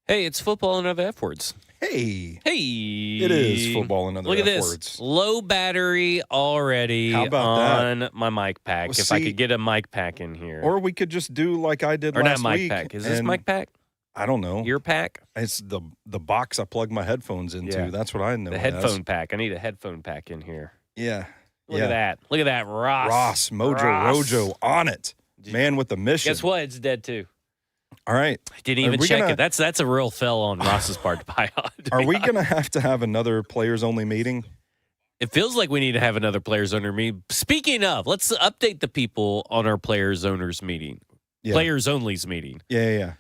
Hey, it's football and other F words. Hey. Hey. It is football and other Look at F this. words. Low battery already How about on my mic pack. Well, if I see- could get a mic pack in here. Or we could just do like I did Or last not mic week. pack. Is this and mic pack? I don't know. Ear pack? It's the box I plug my headphones into. Yeah. That's what I know. The it headphone as. pack. I need a headphone pack in here. Yeah. Look at that. Look at that. Ross, Mojo Ross. Rojo on it. Man with the mission. Guess what? It's dead too. All right. Didn't even check it. That's a real fail on Ross's part to buy on. Are we going to have another players-only meeting? It feels like we need to have another players owner meeting. Speaking of, let's update the people on our players owners meeting. Yeah. Players only's meeting. Yeah.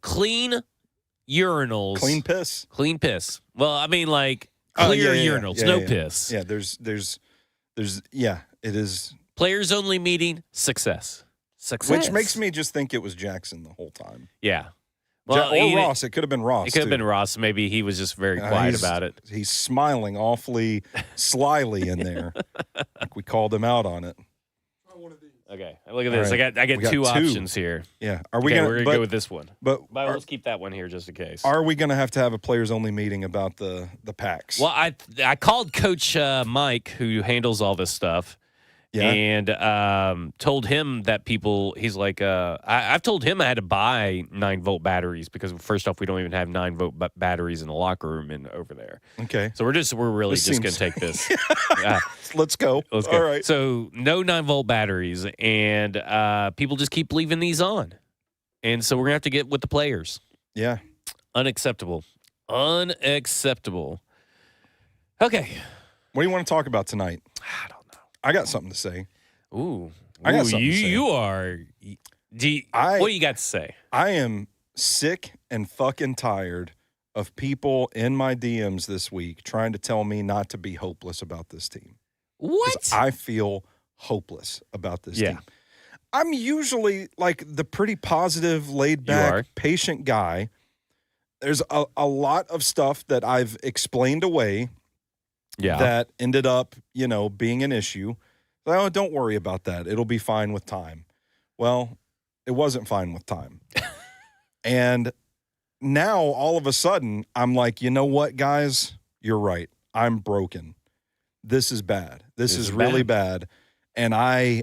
Clean urinals. Clean piss. Clean piss. Well, I mean like clear urinals, no piss. Yeah, there's it is. Players only meeting, success. Which makes me just think it was Jackson the whole time. Yeah. Well, or Ross. It could have been Ross. It could have been Ross. Maybe he was just very quiet about it. He's smiling awfully slyly in there. Like we called him out on it. Okay, look at this. Right. I get two options here. Yeah. We're gonna go with this one. But let's keep that one here just in case. Are we gonna have a players only meeting about the packs? Well, I called Coach Mike, who handles all this stuff. Yeah. And told him that he's like, I've told him I had to buy 9-volt batteries because first off, we don't even have 9-volt batteries in the locker room over there. Okay. So we're really just going to take this. Let's go. Let's go. All right. So no 9-volt batteries, and people just keep leaving these on. And so we're going to have to get with the players. Yeah. Unacceptable. Unacceptable. Okay. What do you want to talk about tonight? I don't know. I got something to say. Ooh. I got something to say. You are. What do you got to say? I am sick and fucking tired of people in my DMs this week trying to tell me not to be hopeless about this team. What? I feel hopeless about this team. I'm usually like the pretty positive, laid back, patient guy. There's a lot of stuff that I've explained away. Yeah. That ended up, being an issue. Oh, don't worry about that. It'll be fine with time. Well, it wasn't fine with time. And now, all of a sudden, I'm like, you know what, guys? You're right. I'm broken. This is bad. This is really bad. And I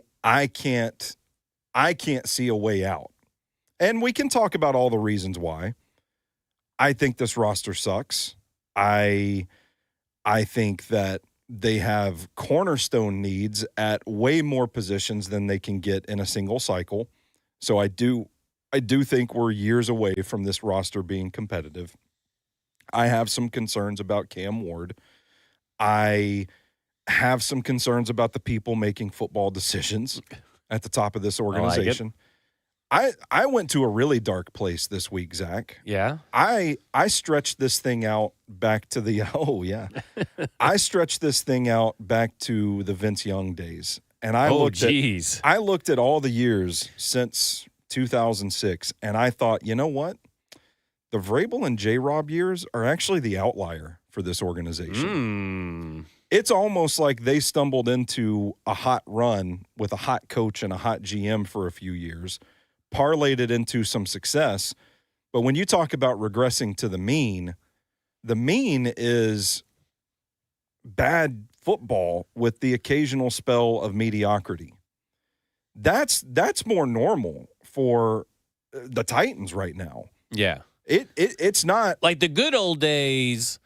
can't see a way out. And we can talk about all the reasons why. I think this roster sucks. I think that they have cornerstone needs at way more positions than they can get in a single cycle. So I do think we're years away from this roster being competitive. I have some concerns about Cam Ward. I have some concerns about the people making football decisions at the top of this organization. I went to a really dark place this week, Zach. Yeah. I stretched this thing out back to the I stretched this thing out back to the Vince Young days. And I looked at all the years since 2006 and I thought, you know what? The Vrabel and J-Rob years are actually the outlier for this organization. It's almost like they stumbled into a hot run with a hot coach and a hot GM for a few years. Parlayed it into some success. But when you talk about regressing to the mean is bad football with the occasional spell of mediocrity. That's more normal for the Titans right now. Yeah. It's not like the good old days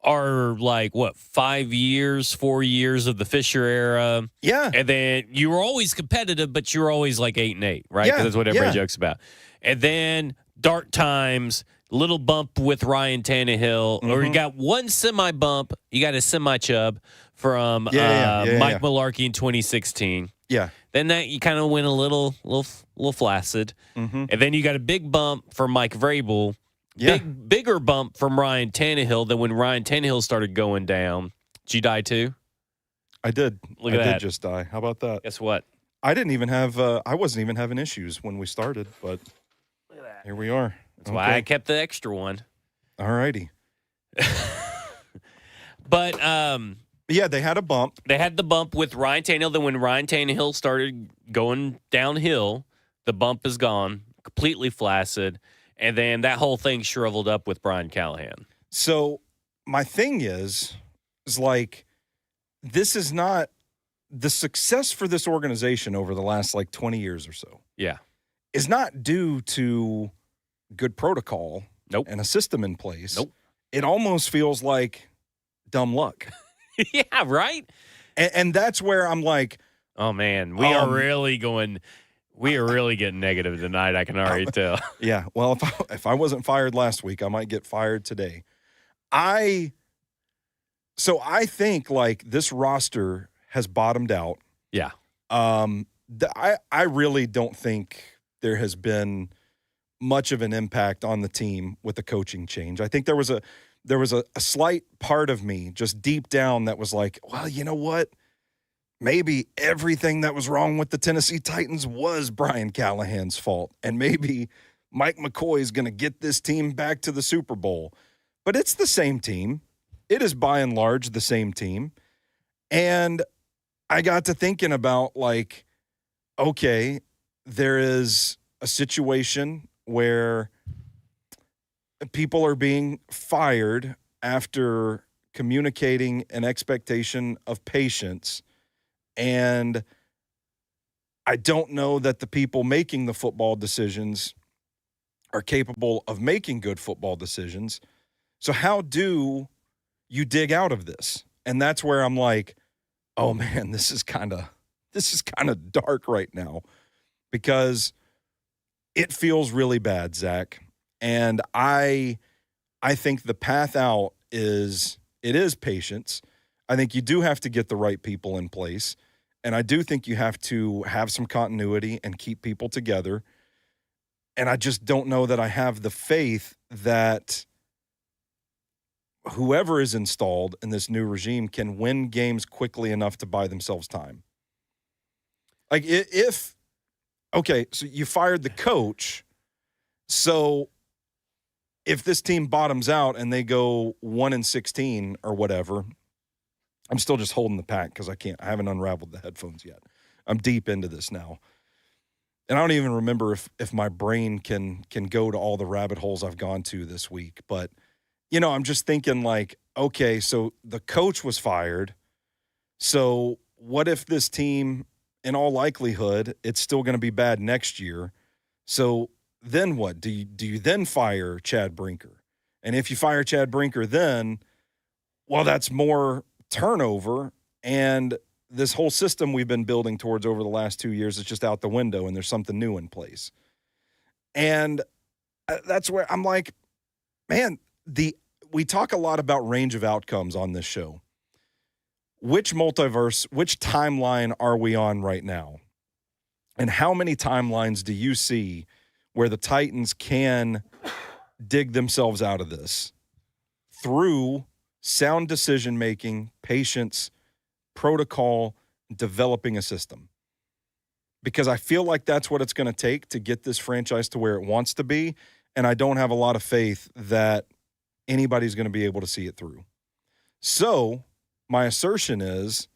are like 4 years of the Fisher era. Yeah. And then you were always competitive, but you were always like 8-8, right? Because that's what everybody jokes about. And then dark times, little bump with Ryan Tannehill, or you got one semi bump, you got a semi chub from Mike Mularkey in 2016. Yeah. Then that you kind of went a little flaccid. And then you got a big bump from Mike Vrabel. Yeah. Bigger bump from Ryan Tannehill than when Ryan Tannehill started going down. Did you die too? I did. I did just die. How about that? Guess what? I didn't even have. I wasn't even having issues when we started, but look at that. Here we are. That's why I kept the extra one. All righty. But yeah, they had a bump. They had the bump with Ryan Tannehill. Then when Ryan Tannehill started going downhill, the bump is gone, completely flaccid. And then that whole thing shriveled up with Brian Callahan. So my thing is like, this is not the success for this organization over the last 20 years or so. Yeah. Is not due to good protocol and a system in place. It almost feels like dumb luck. Yeah, right? And that's where I'm like, oh, man, we are really getting negative tonight, I can already tell. Yeah, well, if I wasn't fired last week, I might get fired today. So I think this roster has bottomed out. Yeah. I really don't think there has been much of an impact on the team with the coaching change. I think there was a slight part of me just deep down that was like, well, you know what? Maybe everything that was wrong with the Tennessee Titans was Brian Callahan's fault. And maybe Mike McCoy is going to get this team back to the Super Bowl. But it's the same team. It is by and large the same team. And I got to thinking about okay, there is a situation where people are being fired after communicating an expectation of patience. And I don't know that the people making the football decisions are capable of making good football decisions. So how do you dig out of this? And that's where I'm like, oh man, this is kind of dark right now, because it feels really bad, Zach. And I think the path out is patience. I think you do have to get the right people in place. And I do think you have to have some continuity and keep people together. And I just don't know that I have the faith that whoever is installed in this new regime can win games quickly enough to buy themselves time. Okay, so you fired the coach. So if this team bottoms out and they go 1-16 or whatever, I'm still just holding the pack because I haven't unraveled the headphones yet. I'm deep into this now. And I don't even remember if my brain can go to all the rabbit holes I've gone to this week. But, I'm just thinking okay, so the coach was fired. So what if this team, in all likelihood, it's still going to be bad next year? So then what? Do you then fire Chad Brinker? And if you fire Chad Brinker then, well, that's more turnover, and this whole system we've been building towards over the last 2 years is just out the window, and there's something new in place. And that's where I'm like, man, we talk a lot about range of outcomes on this show. Which multiverse, which timeline are we on right now? And how many timelines do you see where the Titans can dig themselves out of this through sound decision-making, patience, protocol, developing a system? Because I feel like that's what it's going to take to get this franchise to where it wants to be, and I don't have a lot of faith that anybody's going to be able to see it through. So my assertion is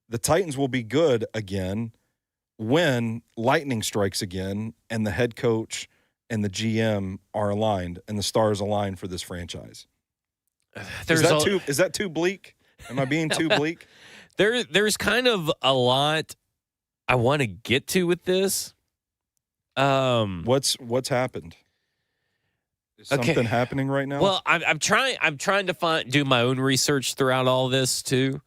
the Titans will be good again when lightning strikes again and the head coach and the GM are aligned and the stars align for this franchise. Is that too bleak? Am I being too bleak? There's kind of a lot I want to get to with this. What's happened? Is something happening right now? Well, I'm trying to do my own research throughout all this too.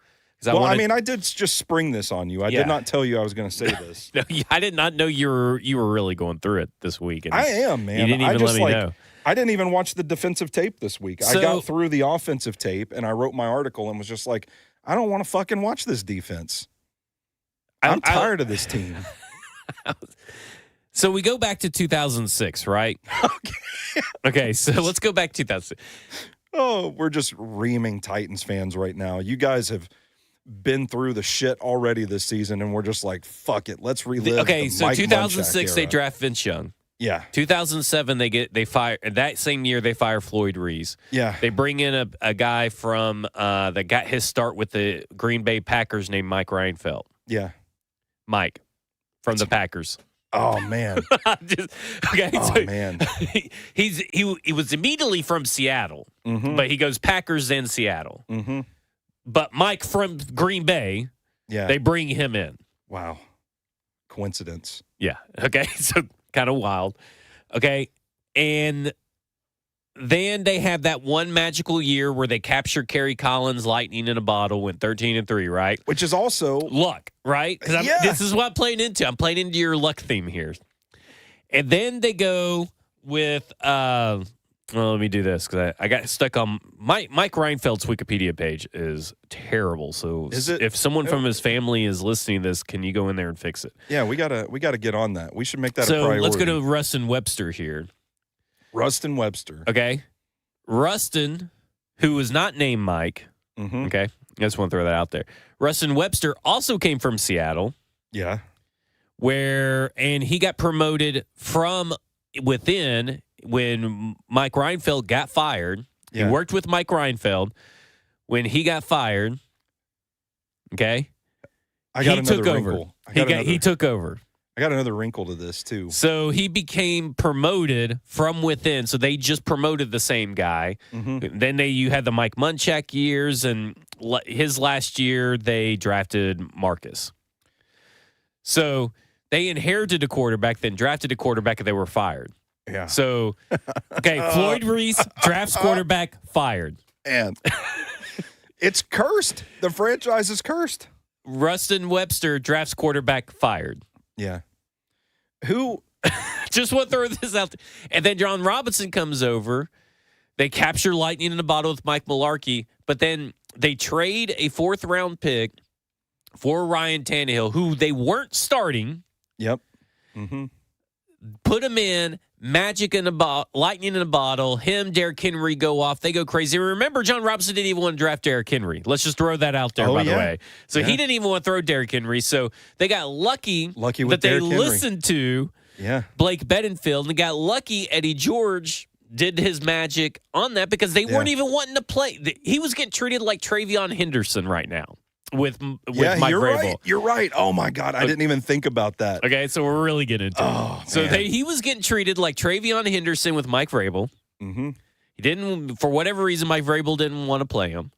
I did just spring this on you. I did not tell you I was going to say this. No, I did not know you were really going through it this week. And I am, man. You didn't even let me know. I didn't even watch the defensive tape this week. I got through the offensive tape, and I wrote my article and was just like, I don't want to fucking watch this defense. I'm tired of this team. So we go back to 2006, right? Okay, so let's go back to 2006. Oh, we're just reaming Titans fans right now. You guys have been through the shit already this season, and we're just like, fuck it, let's relive. Okay, so 2006 they draft Vince Young. Yeah. 2007 they fire. That same year they fire Floyd Reese. Yeah. They bring in a guy from that got his start with the Green Bay Packers named Mike Reinfeldt. Yeah. Mike from the Packers. Oh man. Man. He was immediately from Seattle, but he goes Packers then Seattle. Mm-hmm. But Mike from Green Bay, they bring him in. Wow. Coincidence. Yeah. Okay. So kind of wild. Okay. And then they have that one magical year where they capture Kerry Collins, lightning in a bottle, went 13-3, right? Which is also luck, right? Because this is what I'm playing into. I'm playing into your luck theme here. And then they go with, well, let me do this because I got stuck on Mike Reinfeld's Wikipedia page is terrible. So if someone from his family is listening to this, can you go in there and fix it? Yeah, we gotta get on that. We should make that a priority. So let's go to Rustin Webster here. Rustin Webster. Okay. Rustin, who was not named Mike. Mm-hmm. Okay. I just want to throw that out there. Rustin Webster also came from Seattle. Yeah. And he got promoted from within when Mike Reinfeld got fired. Yeah. He worked with Mike Reinfeld. When he got fired, okay, he took over. He took over. I got another wrinkle to this, too. So he became promoted from within. So they just promoted the same guy. Mm-hmm. Then you had the Mike Munchak years, and his last year they drafted Marcus. So they inherited a quarterback, then drafted a quarterback, and they were fired. Yeah. So, okay, Floyd Reese drafts quarterback, fired. And it's cursed. The franchise is cursed. Rustin Webster drafts quarterback, fired. Yeah. Who? Just want to throw this out there. And then John Robinson comes over. They capture lightning in a bottle with Mike Mularkey, but then they trade a 4th-round pick for Ryan Tannehill, who they weren't starting. Yep. Mm-hmm. Put him in, magic in a lightning in a bottle. Him, Derrick Henry go off. They go crazy. Remember, John Robinson didn't even want to draft Derrick Henry. Let's just throw that out there, by the way. So he didn't even want to throw Derrick Henry. So they got lucky with that they Henry. listened to Blake Bedingfield. And they got lucky Eddie George did his magic on that because they weren't even wanting to play. He was getting treated like Travion Henderson right now. With Mike Vrabel. Right. You're right. Oh, my God. I didn't even think about that. Okay, so we're really getting into it. So he was getting treated like Travion Henderson with Mike Vrabel. Mm-hmm. He didn't, for whatever reason, Mike Vrabel didn't want to play him.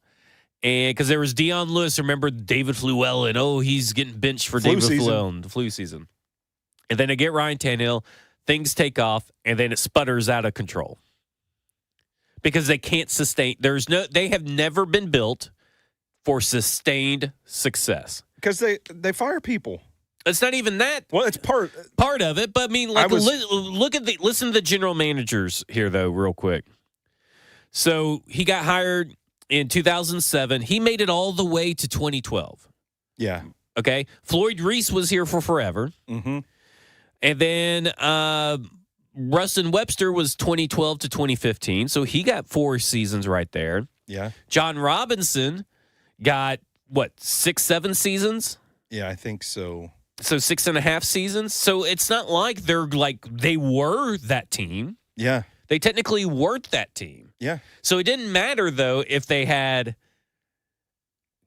And because there was Deion Lewis, remember David Fluellen. Oh, he's getting benched for David Fluellen, the flu season. And then they get Ryan Tannehill. Things take off, and then it sputters out of control. Because they can't sustain. They have never been built for sustained success. Because they fire people. It's not even that. Well, it's part of it, but I mean, like, listen to the general managers here, though, real quick. So he got hired in 2007. He made it all the way to 2012. Yeah. Okay. Floyd Reese was here for forever. Mm-hmm. And then Rustin Webster was 2012 to 2015. So he got 4 seasons right there. Yeah. John Robinson got, 6-7 seasons? Yeah, I think so. So 6.5 seasons. So it's not like they were that team. Yeah. They technically weren't that team. Yeah. So it didn't matter, though, if they had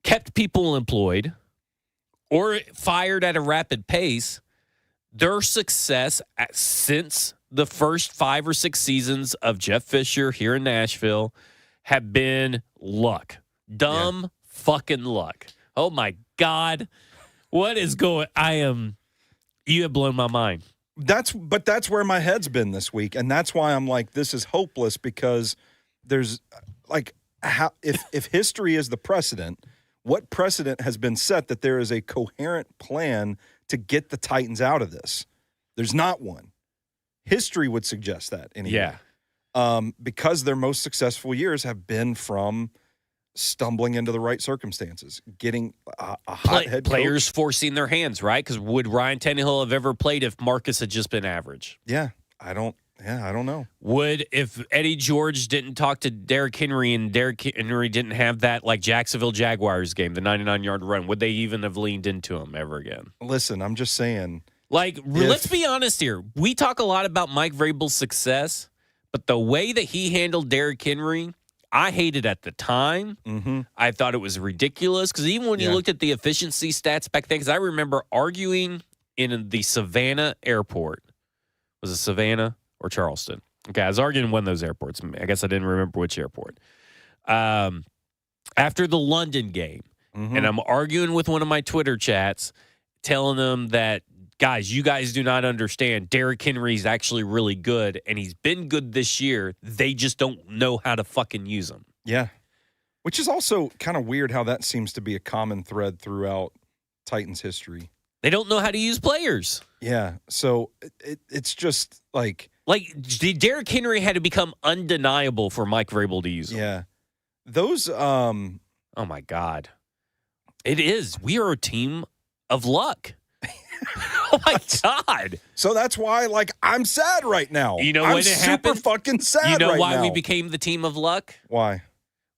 kept people employed or fired at a rapid pace. Their success since the first 5 or 6 seasons of Jeff Fisher here in Nashville have been luck. Dumb fucking luck. Oh, my God. What is going? You have blown my mind. That's where my head's been this week, and that's why I'm like, this is hopeless because there's like, if history is the precedent, what precedent has been set that there is a coherent plan to get the Titans out of this? There's not one. History would suggest that anyway. Yeah. Because their most successful years have been from stumbling into the right circumstances, getting a hot head players coach. Forcing their hands, right? Because would Ryan Tannehill have ever played if Marcus had just been average? Yeah, I don't know. Would, if Eddie George didn't talk to Derrick Henry and Derrick Henry didn't have that like Jacksonville Jaguars game, the 99-yard run, would they even have leaned into him ever again? Listen, I'm just saying. Like, let's be honest here. We talk a lot about Mike Vrabel's success, but the way that he handled Derrick Henry, I hated at the time. Mm-hmm. I thought it was ridiculous because even when you looked at the efficiency stats back then, because I remember arguing in the Savannah airport. Was it Savannah or Charleston? Okay, I was arguing one of those airports. I guess I didn't remember which airport. After the London game, and I'm arguing with one of my Twitter chats, telling them that, guys, you guys do not understand. Derrick Henry's actually really good, and he's been good this year. They just don't know how to fucking use him. Yeah. Which is also kind of weird how that seems to be a common thread throughout Titans history. They don't know how to use players. Yeah. So it's just like Derrick Henry had to become undeniable for Mike Vrabel to use him. Yeah. Those oh my God. It is. We are a team of luck. Oh my God. So that's why I'm sad right now. You know I'm when it super happened? fucking sad. You know right why now. we became the team of luck? Why?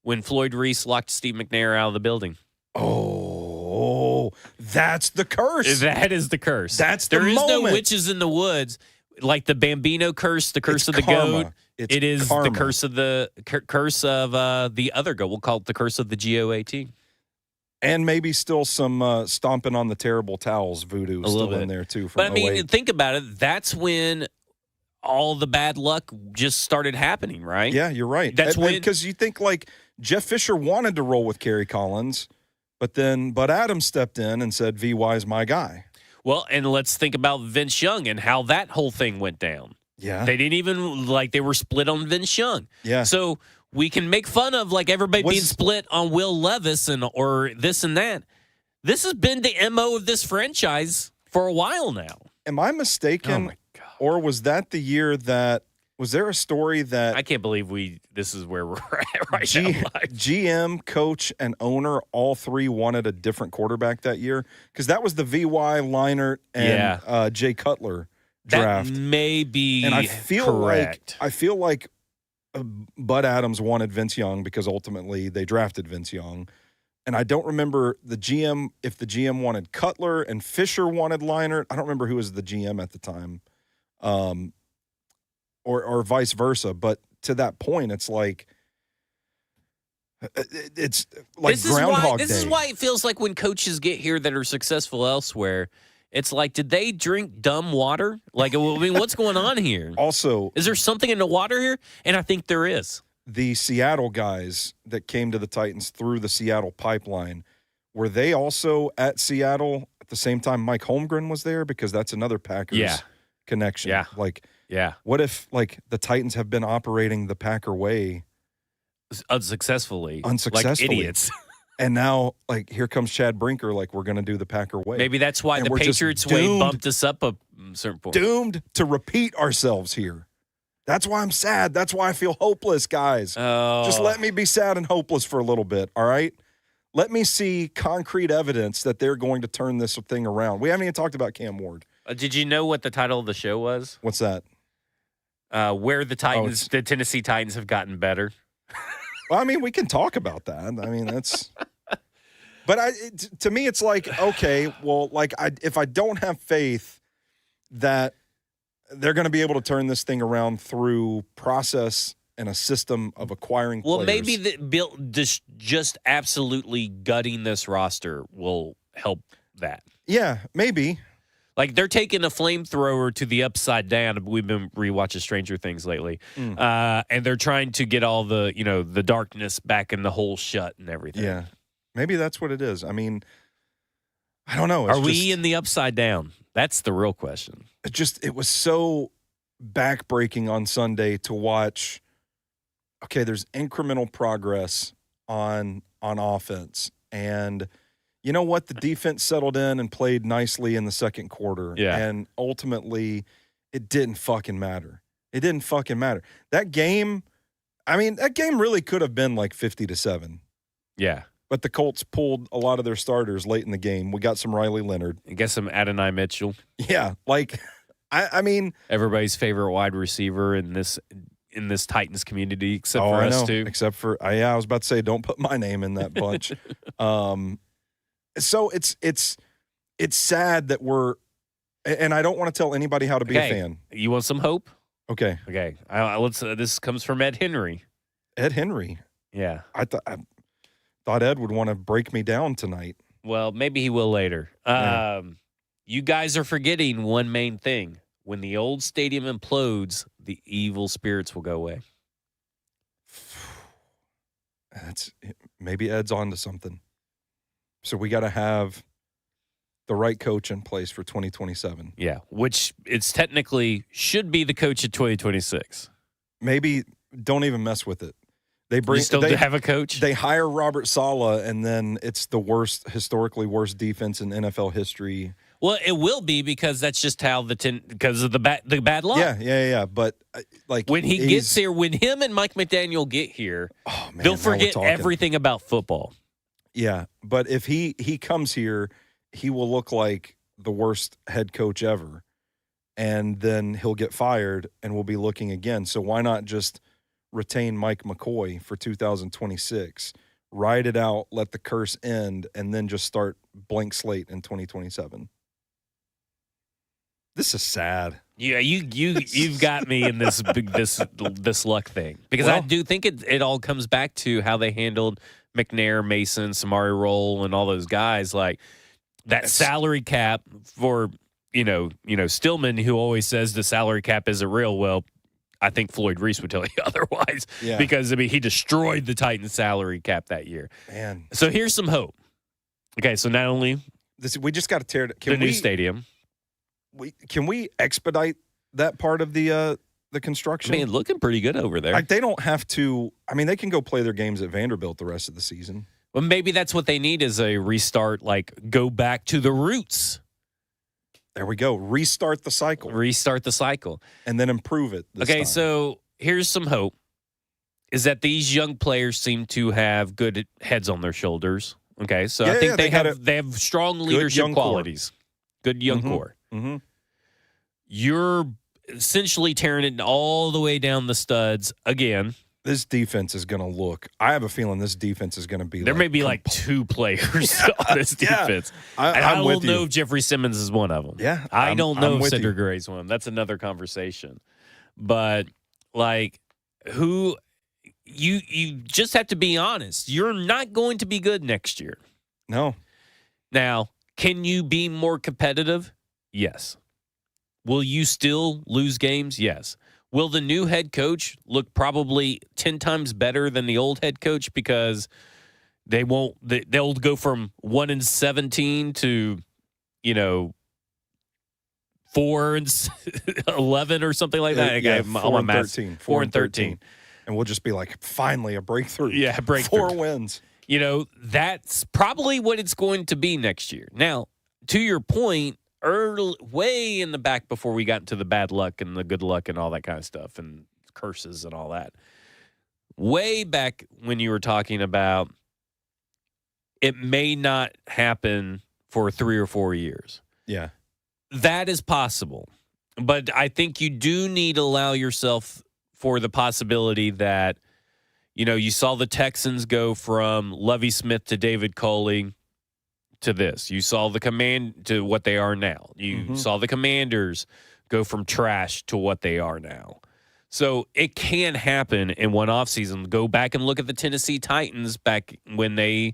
When Floyd Reese locked Steve McNair out of the building. Oh, that's the curse. That is the curse. There is no witches in the woods. Like the Bambino curse, the curse of the goat. It is karma. the curse of the other goat. We'll call it the curse of the GOAT. And maybe still some stomping on the terrible towels voodoo still in there too. But I mean, think about it. That's when all the bad luck just started happening, right? Yeah, you're right. That's when, because you think Jeff Fisher wanted to roll with Kerry Collins, but then Bud Adams stepped in and said, VY's my guy. Well, and let's think about Vince Young and how that whole thing went down. Yeah. They didn't even, they were split on Vince Young. Yeah. So we can make fun of, everybody being split on Will Levis or this and that. This has been the MO of this franchise for a while now. Am I mistaken? Oh, my God. Or was that the year that – was there a story that – I can't believe this is where we're at right now. GM, coach, and owner, all three wanted a different quarterback that year? Because that was the VY, Leinart, and Jay Cutler draft. That may be and I feel correct. like Bud Adams wanted Vince Young because ultimately they drafted Vince Young. And I don't remember if the GM wanted Cutler and Fisher wanted Leinart. I don't remember who was the GM at the time. Or vice versa. But to that point, it's like Groundhog Day. This is why it feels like when coaches get here that are successful elsewhere, it's like, did they drink dumb water? What's going on here? Also, is there something in the water here? And I think there is. The Seattle guys that came to the Titans through the Seattle pipeline, were they also at Seattle at the same time Mike Holmgren was there? Because that's another Packers connection. Yeah. What if the Titans have been operating the Packer way unsuccessfly, like idiots? And now, here comes Chad Brinker, we're going to do the Packer way. Maybe that's why the Patriots way bumped us up a certain point. Doomed to repeat ourselves here. That's why I'm sad. That's why I feel hopeless, guys. Oh. Just let me be sad and hopeless for a little bit, all right? Let me see concrete evidence that they're going to turn this thing around. We haven't even talked about Cam Ward. Did you know what the title of the show was? What's that? Where the Tennessee Titans have gotten better. Well, we can talk about that. That's. But to me, it's okay. Well, if I don't have faith that they're going to be able to turn this thing around through process and a system of acquiring players. Well, maybe just absolutely gutting this roster will help that. Yeah, maybe. They're taking a flamethrower to the upside down. We've been rewatching Stranger Things lately. And they're trying to get all the, the darkness back in the hole shut and everything. Yeah. Maybe that's what it is. I don't know. Are we in the upside down? That's the real question. It was so backbreaking on Sunday to watch. Okay, there's incremental progress on offense. And you know what? The defense settled in and played nicely in the second quarter. Yeah. And ultimately, it didn't fucking matter. It didn't fucking matter. That game really could have been 50-7. Yeah. But the Colts pulled a lot of their starters late in the game. We got some Riley Leonard. And get some Adonai Mitchell. Yeah. Everybody's favorite wide receiver in this Titans community, except for us too. Except for I was about to say, don't put my name in that bunch. So it's sad that we're, and I don't want to tell anybody how to be a fan. You want some hope? Okay. This comes from Ed Henry. Ed Henry. Yeah. I thought Ed would want to break me down tonight. Well, maybe he will later. Yeah. You guys are forgetting one main thing. When the old stadium implodes, the evil spirits will go away. Maybe Ed's on to something. So we got to have the right coach in place for 2027. Yeah, which it's technically should be the coach of 2026. Maybe don't even mess with it. They have a coach. They hire Robert Saleh, and then it's the historically worst defense in NFL history. Well, it will be because that's just how because of the bad luck. Yeah. But when he gets here, when him and Mike McDaniel get here, they'll forget everything about football. Yeah, but if he comes here, he will look like the worst head coach ever, and then he'll get fired, and we'll be looking again. So why not just retain Mike McCoy for 2026, ride it out, let the curse end, and then just start blank slate in 2027? This is sad. Yeah, you've got me in this luck thing because I do think it all comes back to how they handled McNair, Mason, Samari Roll, and all those guys. Like that salary cap for Stillman, who always says the salary cap isn't real. Well, I think Floyd Reese would tell you otherwise because he destroyed the Titans salary cap that year. Man, so here's some hope. Okay, so not only we just got to tear the new stadium. Can we expedite that part of the construction? Man, looking pretty good over there. Like they don't have to. I mean, they can go play their games at Vanderbilt the rest of the season. Well, maybe that's what they need is a restart. Like go back to the roots. There we go. Restart the cycle. And then improve it. Okay, so here's some hope. Is that these young players seem to have good heads on their shoulders. Okay, so I think they have strong leadership qualities. Good young core. Mm-hmm. You're essentially tearing it all the way down the studs again. This defense is going to look. I have a feeling this defense is going to be. There may be like two players on this defense. I don't know if Jeffrey Simmons is one of them. Yeah, I don't know if Cinder Gray's one. That's another conversation. But like, who you just have to be honest. You're not going to be good next year. No. Now, can you be more competitive? Yes. Will you still lose games? Yes. Will the new head coach look probably 10 times better than the old head coach because they'll go from 1-17 to 4-11 or something like that. Yeah, 4-13. 4-13. And we'll just be like, finally a breakthrough. Yeah, breakthrough. 4 wins. That's probably what it's going to be next year. Now, to your point, way in the back before we got into the bad luck and the good luck and all that kind of stuff and curses and all that, way back when you were talking about it may not happen for 3 or 4 years. Yeah. That is possible. But I think you do need to allow yourself for the possibility that, you saw the Texans go from Lovie Smith to David Culley to this. You saw the command to what they are now. You saw the Commanders go from trash to what they are now. So it can happen in one offseason. Go back and look at the Tennessee Titans back when they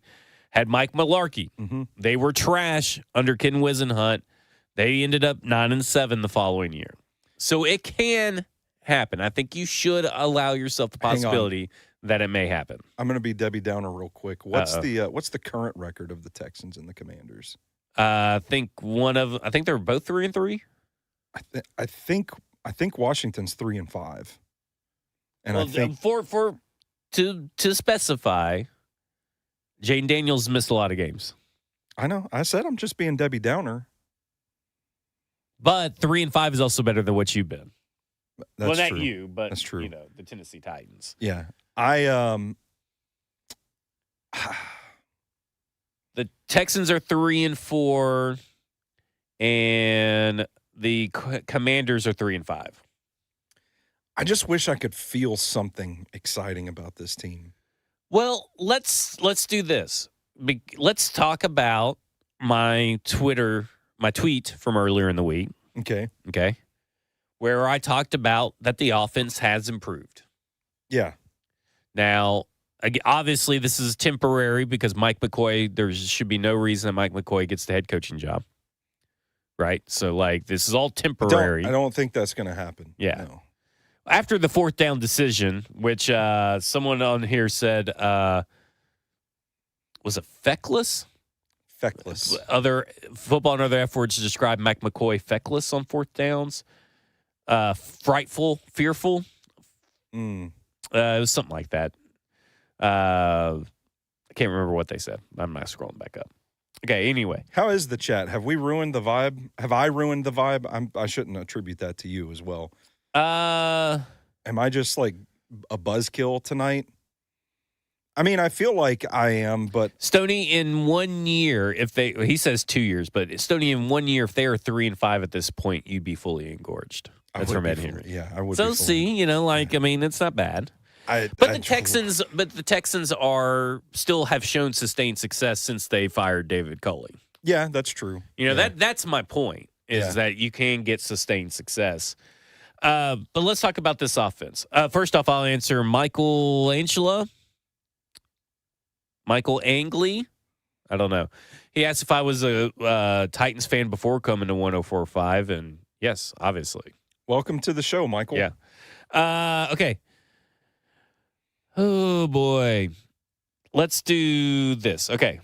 had Mike Mularkey. They were trash under Ken Wisenhunt. They ended up 9-7 the following year. So it can happen. I think you should allow yourself the possibility that it may happen. I'm going to be Debbie Downer real quick. What's the current record of the Texans and the Commanders? I think they're both 3-3. I think Washington's 3-5. And well, I think to specify, Jayden Daniels missed a lot of games. I know. I said I'm just being Debbie Downer. But 3-5 is also better than what you've been. That's not true. you, but that's true. The Tennessee Titans. Yeah. The Texans are 3-4, and the Commanders are 3-5. I just wish I could feel something exciting about this team. Well, let's do this. Let's talk about my tweet from earlier in the week. Okay. Where I talked about that the offense has improved. Yeah. Now, obviously, this is temporary because Mike McCoy, there should be no reason that Mike McCoy gets the head coaching job. right? So, like, this is all temporary. I don't think that's going to happen. Yeah. No. After the fourth down decision, which someone on here said, was it feckless? Feckless. Other football and other F words to describe Mike McCoy, feckless on fourth downs. Frightful, fearful. It was something like that. I can't remember what they said. I'm not scrolling back up. Okay, anyway. How is the chat? Have we ruined the vibe? Have I ruined the vibe? I shouldn't attribute that to you as well. Am I just like a buzzkill tonight? I mean, I feel like I am, but Stoney, in 1 year, he says 2 years, but Stoney, in 1 year, if they are 3-5 at this point, you'd be fully engorged. That's from Ed Henry. Yeah, I would. So see, I mean, it's not bad. The Texans are still have shown sustained success since they fired David Culley. Yeah, that's true. That's my point is that you can get sustained success. But let's talk about this offense. First off, I'll answer Michael Angley. I don't know. He asked if I was a Titans fan before coming to 104.5, and yes, obviously. Welcome to the show, Michael. Yeah. Okay. Oh, boy. Let's do this. Okay.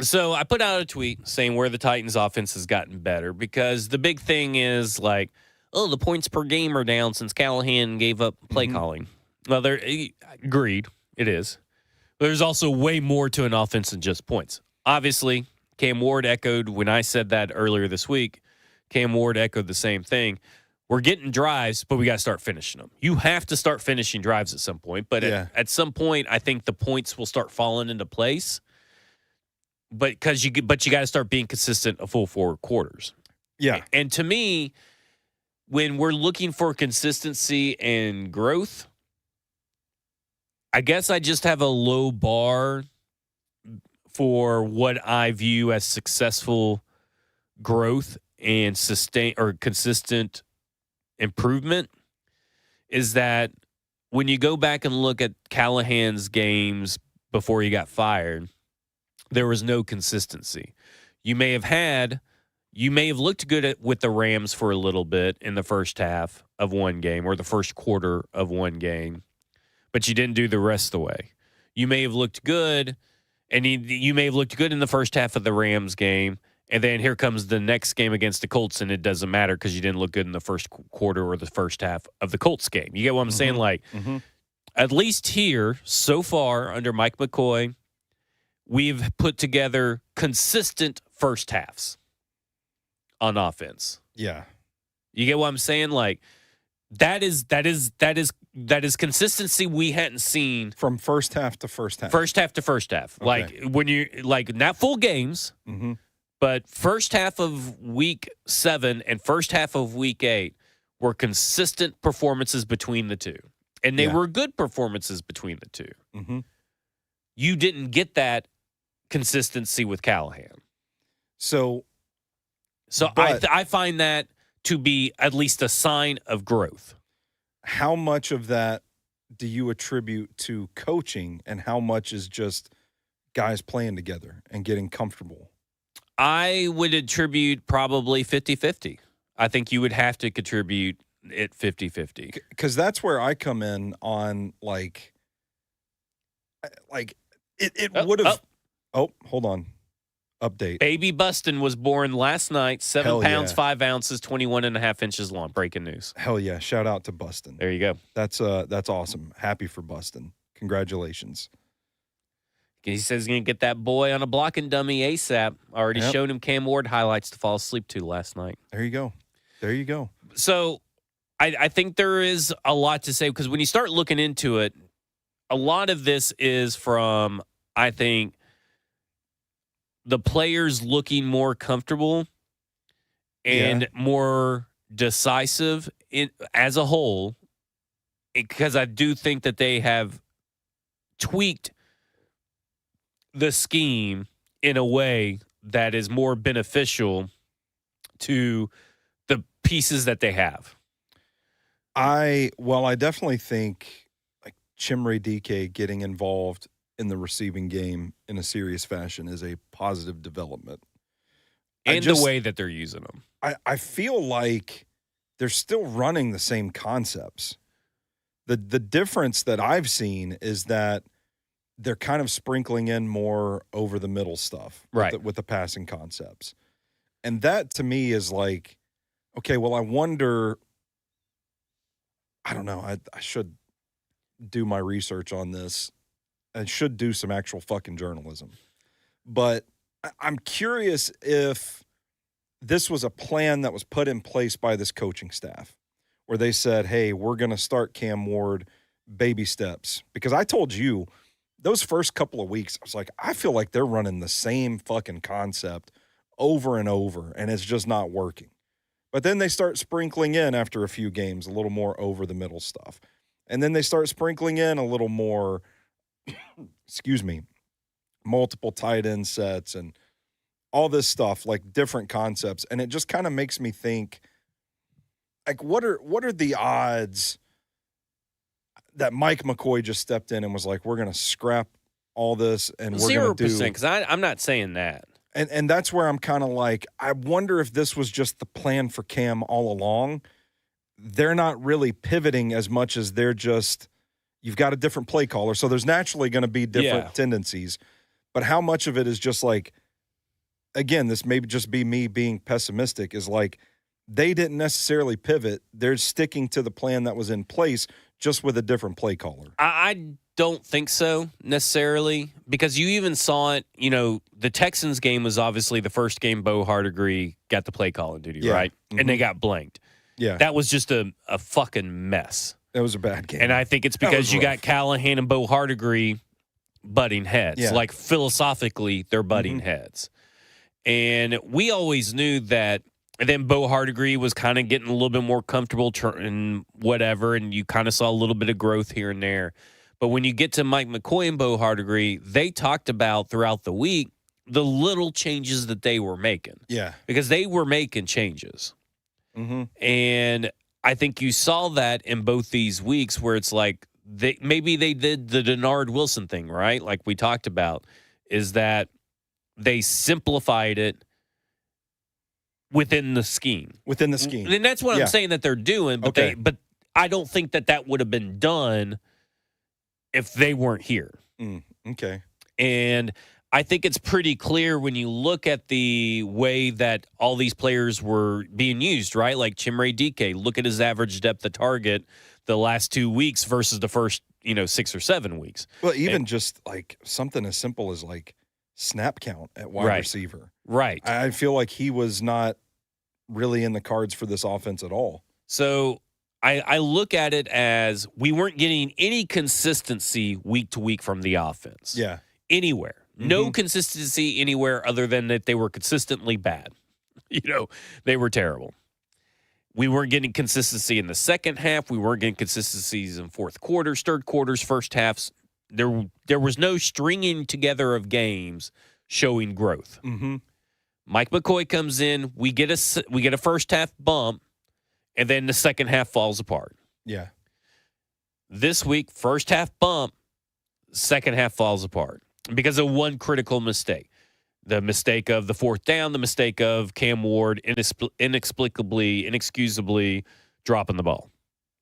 So I put out a tweet saying where the Titans offense has gotten better because the big thing is like, the points per game are down since Callahan gave up play calling. Well, agreed. It is. But there's also way more to an offense than just points. Obviously, Cam Ward echoed when I said that earlier this week. Cam Ward echoed the same thing. We're getting drives, but we got to start finishing them. You have to start finishing drives at some point. But at some point, I think the points will start falling into place. But you got to start being consistent a full 4 quarters. Yeah. And to me, when we're looking for consistency and growth, I guess I just have a low bar for what I view as successful growth and consistent improvement is that when you go back and look at Callahan's games before he got fired, there was no consistency. You may have looked good with the Rams for a little bit in the first half of one game or the first quarter of one game, but you didn't do the rest of the way. You may have looked good, and you may have looked good in the first half of the Rams game, and then here comes the next game against the Colts, and it doesn't matter because you didn't look good in the first quarter or the first half of the Colts game. You get what I'm saying? Like, at least here, so far, under Mike McCoy, we've put together consistent first halves on offense. Yeah. You get what I'm saying? Like, that is consistency we hadn't seen from first half to first half. First half to first half. Okay. Like when you not full games, but first half of week 7 and first half of week 8 were consistent performances between the two, and they were good performances between the two. You didn't get that consistency with Callahan. So I find that to be at least a sign of growth. How much of that do you attribute to coaching and how much is just guys playing together and getting comfortable? I would attribute probably 50-50. I think you would have to contribute it 50-50. Because that's where I come in on it would have. Oh, hold on. Update. Baby Bustin was born last night, 7 pounds, 5 ounces, 21.5 inches long. Breaking news. Hell yeah. Shout out to Bustin. There you go. That's awesome. Happy for Bustin. Congratulations. He says he's going to get that boy on a blocking dummy ASAP. Already showed him Cam Ward highlights to fall asleep to last night. There you go. So I think there is a lot to say because when you start looking into it, a lot of this is from, I think, the players looking more comfortable and more decisive as a whole, because I do think that they have tweaked the scheme in a way that is more beneficial to the pieces that they have. I definitely think like Chimere Dike getting involved in the receiving game in a serious fashion is a positive development. And the way that they're using them. I feel like they're still running the same concepts. The difference that I've seen is that they're kind of sprinkling in more over the middle stuff with the passing concepts. And that to me is like, okay, well, I wonder, I don't know, I should do my research on this. I should do some actual fucking journalism. But I'm curious if this was a plan that was put in place by this coaching staff where they said, hey, we're going to start Cam Ward baby steps. Because I told you, those first couple of weeks, I was like, I feel like they're running the same fucking concept over and over, and it's just not working. But then they start sprinkling in after a few games a little more over the middle stuff. And then they start sprinkling in a little more, multiple tight end sets and all this stuff, like different concepts. And it just kind of makes me think, like, what are the odds that Mike McCoy just stepped in and was like, we're going to scrap all this and we're going to do 0%, because I'm not saying that. And that's where I'm kind of like, I wonder if this was just the plan for Cam all along. They're not really pivoting as much as they're just, you've got a different play caller, so there's naturally going to be different tendencies. But how much of it is just like, again, this may just be me being pessimistic, is like they didn't necessarily pivot. They're sticking to the plan that was in place, just with a different play caller. I don't think so necessarily, because you even saw it, the Texans game was obviously the first game Bo Hardegree got the play calling duty, right? Mm-hmm. And they got blanked. Yeah. That was just a fucking mess. That was a bad game. And I think it's because you got Callahan and Bo Hardegree butting heads. Yeah. Like, philosophically, they're butting heads. And we always knew that. And then Bo Hardegree was kind of getting a little bit more comfortable and whatever, and you kind of saw a little bit of growth here and there. But when you get to Mike McCoy and Bo Hardegree, they talked about throughout the week the little changes that they were making. Yeah. Because they were making changes. Mm-hmm. And I think you saw that in both these weeks where it's like maybe they did the Denard Wilson thing, right? Like we talked about, is that they simplified it within the scheme. Within the scheme. And that's what I'm saying that they're doing, but but I don't think that would have been done if they weren't here. Okay. And I think it's pretty clear when you look at the way that all these players were being used, right? Like Chimere Dike, look at his average depth of target the last 2 weeks versus the first, 6 or 7 weeks. Well, even just like something as simple as like snap count at wide receiver. Right. I feel like he was not really in the cards for this offense at all. So I look at it as we weren't getting any consistency week to week from the offense. Yeah. Anywhere. No consistency anywhere other than that they were consistently bad. They were terrible. We weren't getting consistency in the second half. We weren't getting consistencies in fourth quarters, third quarters, first halves. There was no stringing together of games showing growth. Mm-hmm. Mike McCoy comes in. We get a first half bump, and then the second half falls apart. Yeah. This week, first half bump, second half falls apart because of one critical mistake. The mistake of the fourth down, the mistake of Cam Ward inexcusably dropping the ball.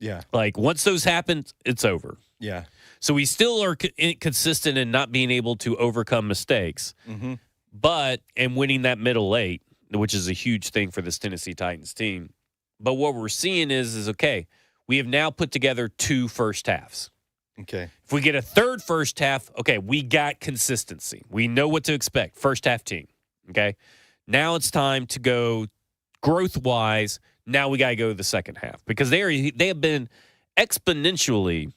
Yeah. Like, once those happen, it's over. Yeah. So we still are consistent in not being able to overcome mistakes, and winning that middle eight, which is a huge thing for this Tennessee Titans team. But what we're seeing is okay, we have now put together 2 first halves. Okay. If we get a third first half, okay, we got consistency. We know what to expect. First half team. Okay. Now it's time to go growth-wise. Now we got to go to the second half because they have been exponentially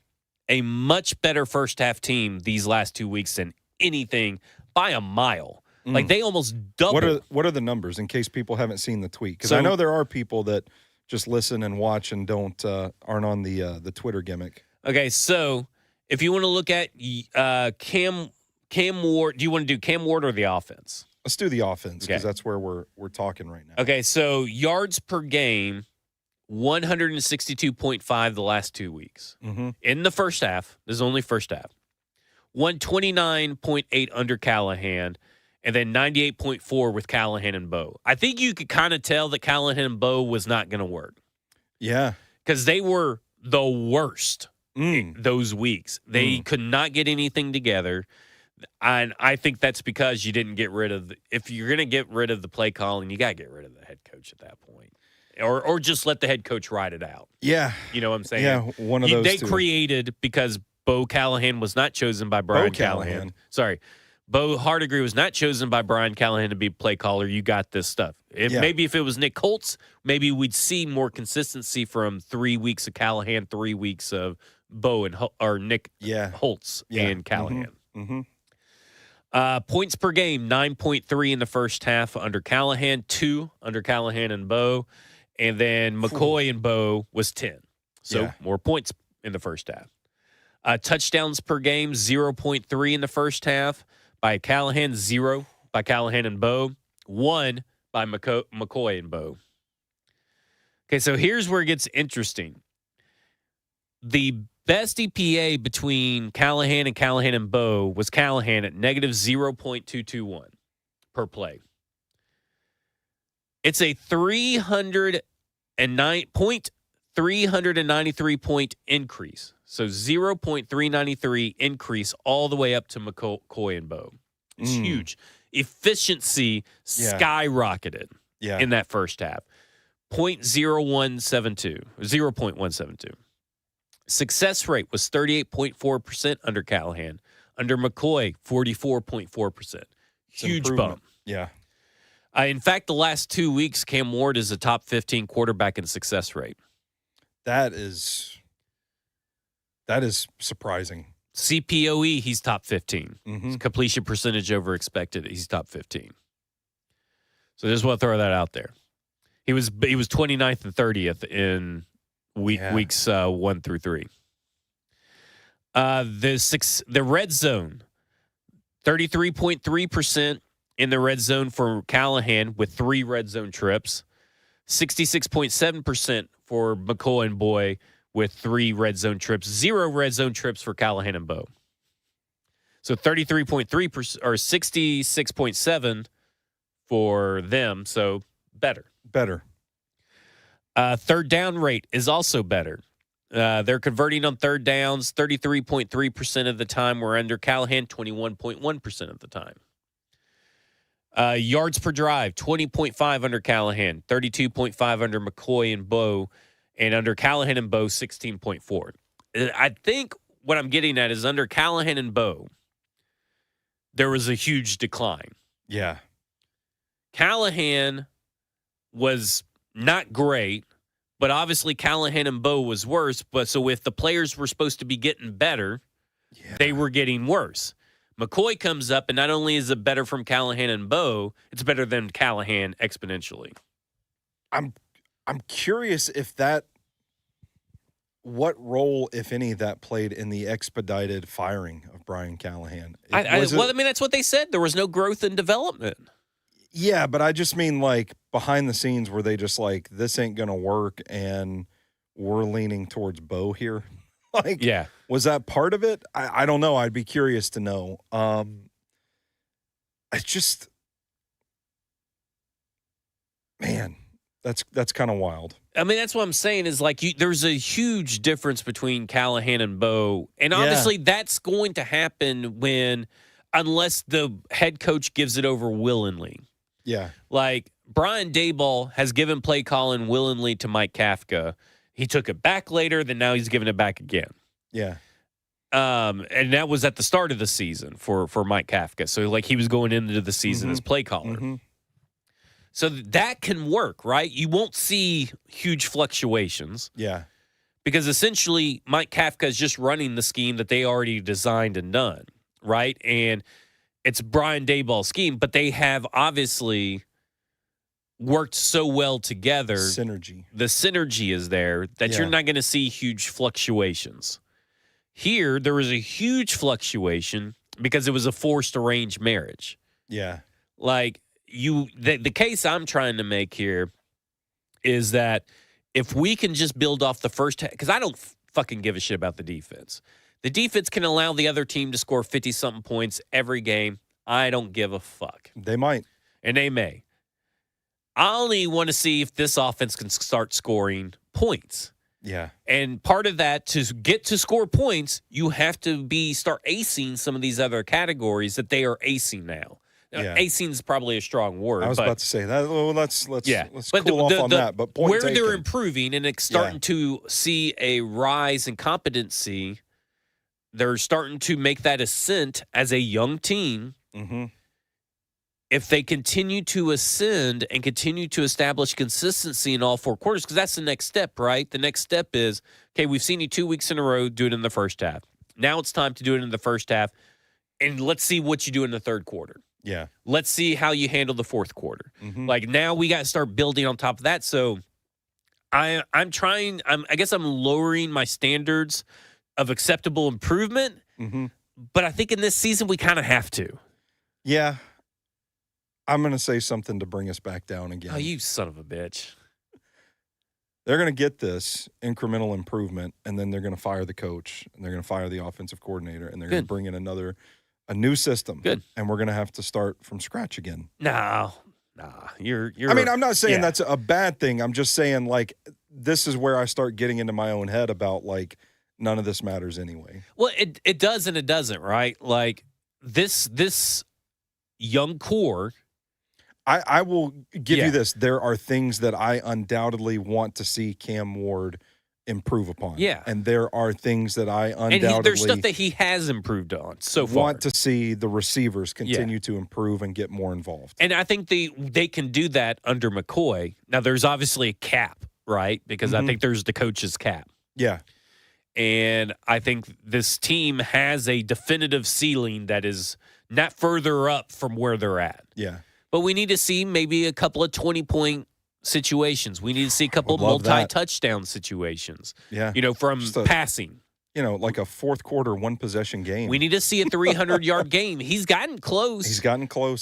a much better first half team these last 2 weeks than anything by a mile. Like, they almost doubled. What are the numbers in case people haven't seen the tweet? Because I know there are people that just listen and watch and aren't on the Twitter gimmick. Okay, so if you want to look at Cam Ward, do you want to do Cam Ward or the offense? Let's do the offense because that's where we're talking right now. Okay, so yards per game, 162.5 the last 2 weeks. Mm-hmm. In the first half, this is only first half, 129.8 under Callahan, and then 98.4 with Callahan and Bo. I think you could kind of tell that Callahan and Bo was not going to work. Yeah. Because they were the worst those weeks. They could not get anything together. And I think that's because you didn't get rid of if you're going to get rid of the play calling, you got to get rid of the head coach at that point. Or just let the head coach ride it out. Yeah. You know what I'm saying? Yeah, one of those They two. created, because Bo Callahan was not chosen by Brian Callahan. Sorry. Bo Hardigree was not chosen by Brian Callahan to be play caller. You got this stuff. Maybe if it was Nick Holtz, maybe we'd see more consistency from 3 weeks of Callahan, 3 weeks of Bo or Nick Holtz and Callahan. Points per game, 9.3 in the first half under Callahan, 2 under Callahan and Bo, and then McCoy and Bo was 10. So more points in the first half. Touchdowns per game, 0.3 in the first half by Callahan, 0 by Callahan and Bo, 1 by McCoy and Bo. Okay, so here's where it gets interesting. The best EPA between Callahan and Bo was Callahan at negative 0.221 per play. It's a 393 point increase. So 0.393 increase all the way up to McCoy and Bo. It's huge. Efficiency skyrocketed in that first half. 0.172. Success rate was 38.4% under Callahan. Under McCoy, 44.4%. Huge bump. Yeah. In fact, the last 2 weeks, Cam Ward is a top 15 quarterback in success rate. That is surprising. CPOE, he's top 15. Completion percentage over expected, he's top 15. So just want to throw that out there. He was 29th and 30th in weeks 1 through 3. The red zone, 33.3% in the red zone for Callahan with 3 red zone trips, 66.7% for McCoy and Boy with 3 red zone trips, 0 red zone trips for Callahan and Bo. So 33.3% or 66.7% for them. So better. Third down rate is also better. They're converting on third downs 33.3% of the time. We're under Callahan 21.1% of the time. Yards per drive 20.5 under Callahan, 32.5 under McCoy and Bo, and under Callahan and Bo 16.4. I think what I'm getting at is under Callahan and Bo, there was a huge decline. Yeah. Callahan was not great, but obviously Callahan and Bo was worse. But so if the players were supposed to be getting better, they were getting worse. McCoy comes up, and not only is it better from Callahan and Bo, it's better than Callahan exponentially. I'm curious if what role, if any, that played in the expedited firing of Brian Callahan. That's what they said. There was no growth and development. Yeah, but I just mean like behind the scenes were they just like, this ain't going to work and we're leaning towards Bo here? Was that part of it? I don't know. I'd be curious to know. That's kind of wild. I mean, that's what I'm saying is like there's a huge difference between Callahan and Bo. And obviously that's going to happen unless the head coach gives it over willingly. Yeah. Like Brian Daboll has given play calling willingly to Mike Kafka. He took it back later, then now he's giving it back again. Yeah. And that was at the start of the season for Mike Kafka. So like he was going into the season as play caller. So that can work, right? You won't see huge fluctuations. Yeah. Because essentially Mike Kafka is just running the scheme that they already designed and done, right? And it's Brian Daboll's scheme, but they have obviously worked so well together. The synergy is there that you're not going to see huge fluctuations. Here, there was a huge fluctuation because it was a forced arranged marriage. Yeah. Like the case I'm trying to make here is that if we can just build off the first half, because I don't fucking give a shit about the defense. The defense can allow the other team to score 50-something points every game. I don't give a fuck. They might. And they may. I only want to see if this offense can start scoring points. Yeah. And part of that, to get to score points, you have to start acing some of these other categories that they are acing now. Yeah. Acing is probably a strong word. I was about to say that. Well, let's cool off on that. But point where taken. they're improving and it's starting to see a rise in competency, they're starting to make that ascent as a young team. Mm-hmm. If they continue to ascend and continue to establish consistency in all 4 quarters, because that's the next step, right? The next step is, okay, we've seen you 2 weeks in a row do it in the first half. Now it's time to do it in the first half, and let's see what you do in the third quarter. Yeah. Let's see how you handle the fourth quarter. Mm-hmm. Like, now we got to start building on top of that. So I guess I'm lowering my standards of acceptable improvement, but I think in this season we kind of have to. Yeah. I'm going to say something to bring us back down again. Oh, you son of a bitch. They're going to get this incremental improvement, and then they're going to fire the coach, and they're going to fire the offensive coordinator, and they're going to bring in a new system. Good. And we're going to have to start from scratch again. Nah. You're I mean, I'm not saying that's a bad thing. I'm just saying, like, this is where I start getting into my own head about, like, none of this matters anyway. Well, it does and it doesn't, right? Like, this young core. I will give you this. There are things that I undoubtedly want to see Cam Ward improve upon. Yeah. And there are things that I undoubtedly there's stuff that he has improved on so far. Want to see the receivers continue to improve and get more involved. And I think they can do that under McCoy. Now, there's obviously a cap, right? Because I think there's the coach's cap. Yeah. And I think this team has a definitive ceiling that is not further up from where they're at. Yeah. But we need to see maybe a couple of 20-point situations. We need to see a couple of multi-touchdown situations. Yeah. From passing. Like a fourth quarter, one possession game. We need to see a 300-yard game. He's gotten close.